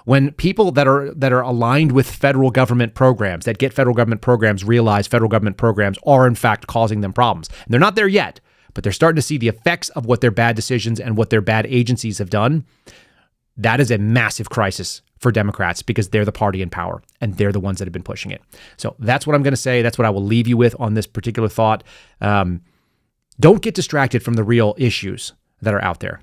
When people that are aligned with federal government programs, that get federal government programs, realize federal government programs are in fact causing them problems. And they're not there yet, but they're starting to see the effects of what their bad decisions and what their bad agencies have done. That is a massive crisis for Democrats because they're the party in power and they're the ones that have been pushing it. So that's what I'm going to say. That's what I will leave you with on this particular thought. Don't get distracted from the real issues that are out there.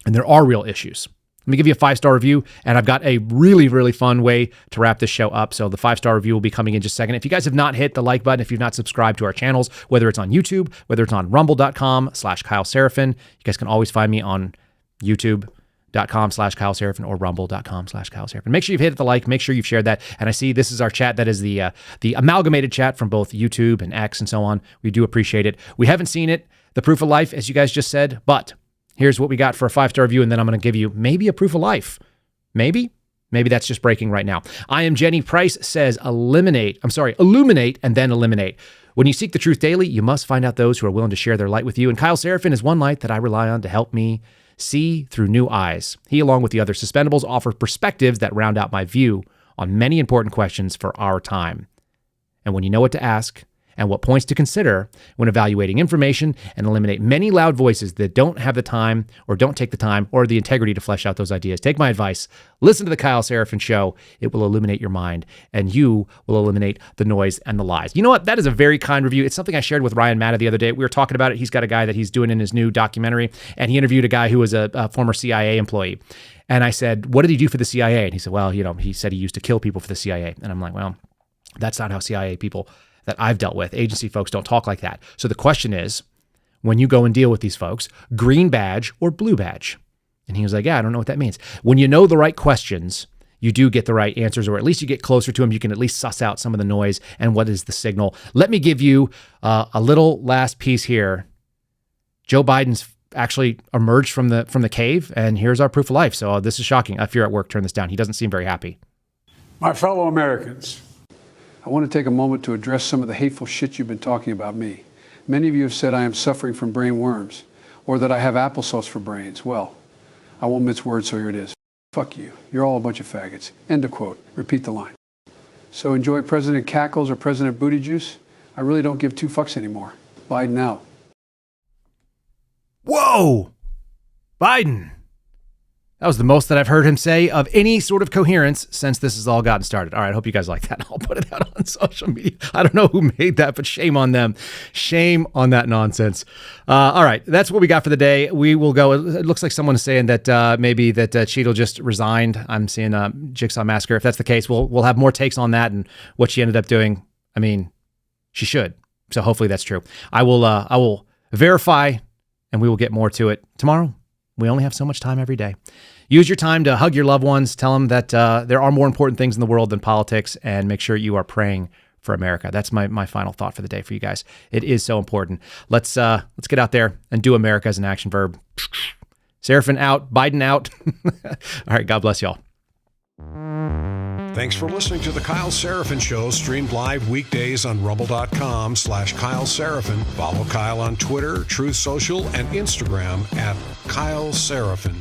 And there are real issues. Let me give you a 5-star review, and I've got a really, really fun way to wrap this show up. So the 5-star review will be coming in just a second. If you guys have not hit the like button, if you've not subscribed to our channels, whether it's on YouTube, whether it's on rumble.com/Kyle Seraphin, you guys can always find me on youtube.com/Kyle Seraphin or rumble.com/Kyle Seraphin. Make sure you've hit the like, make sure you've shared that. And I see this is our chat. That is the amalgamated chat from both YouTube and X and so on. We do appreciate it. We haven't seen it, the proof of life, as you guys just said, but here's what we got for a 5-star review, and then I'm going to give you maybe a proof of life. Maybe that's just breaking right now. I am Jenny Price says illuminate, and then eliminate. When you seek the truth daily, you must find out those who are willing to share their light with you. And Kyle Seraphin is one light that I rely on to help me see through new eyes. He, along with the other suspendables, offer perspectives that round out my view on many important questions for our time. And when you know what to ask and what points to consider when evaluating information, and eliminate many loud voices that don't have the time or don't take the time or the integrity to flesh out those ideas, take my advice. Listen to the Kyle Seraphin Show. It will illuminate your mind, and you will eliminate the noise and the lies. You know what? That is a very kind review. It's something I shared with Ryan Matta the other day. We were talking about it. He's got a guy that he's doing in his new documentary, and he interviewed a guy who was a former CIA employee. And I said, what did he do for the CIA? And he said, well, he said he used to kill people for the CIA. And I'm like, well, that's not how CIA people that I've dealt with. Agency folks don't talk like that. So the question is, when you go and deal with these folks, green badge or blue badge? And he was like, yeah, I don't know what that means. When you know the right questions, you do get the right answers, or at least you get closer to them. You can at least suss out some of the noise and what is the signal. Let me give you a little last piece here. Joe Biden's actually emerged from the cave, and here's our proof of life. So this is shocking. If you're at work, turn this down. He doesn't seem very happy. My fellow Americans, I want to take a moment to address some of the hateful shit you've been talking about me. Many of you have said I am suffering from brain worms, or that I have applesauce for brains. Well, I won't mince words, so here it is. Fuck you. You're all a bunch of faggots. End of quote. Repeat the line. So enjoy President Cackles or President Booty Juice? I really don't give two fucks anymore. Biden out. Whoa! Biden. That was the most that I've heard him say of any sort of coherence since this has all gotten started. All right, I hope you guys like that. I'll put it out on social media. I don't know who made that, but shame on them. Shame on that nonsense. All right, that's what we got for the day. We will go. It looks like someone is saying that maybe that Cheatle just resigned. I'm seeing Jigsaw Massacre. If that's the case, we'll have more takes on that and what she ended up doing. I mean, she should. So hopefully that's true. I will verify, and we will get more to it tomorrow. We only have so much time every day. Use your time to hug your loved ones. Tell them that there are more important things in the world than politics, and make sure you are praying for America. That's my final thought for the day for you guys. It is so important. Let's get out there and do America as an action verb. Seraphin out, Biden out. All right, God bless y'all. Thanks for listening to The Kyle Seraphin Show, streamed live weekdays on rumble.com/Kyle Seraphin. Follow Kyle on Twitter, Truth Social, and Instagram @Kyle Seraphin.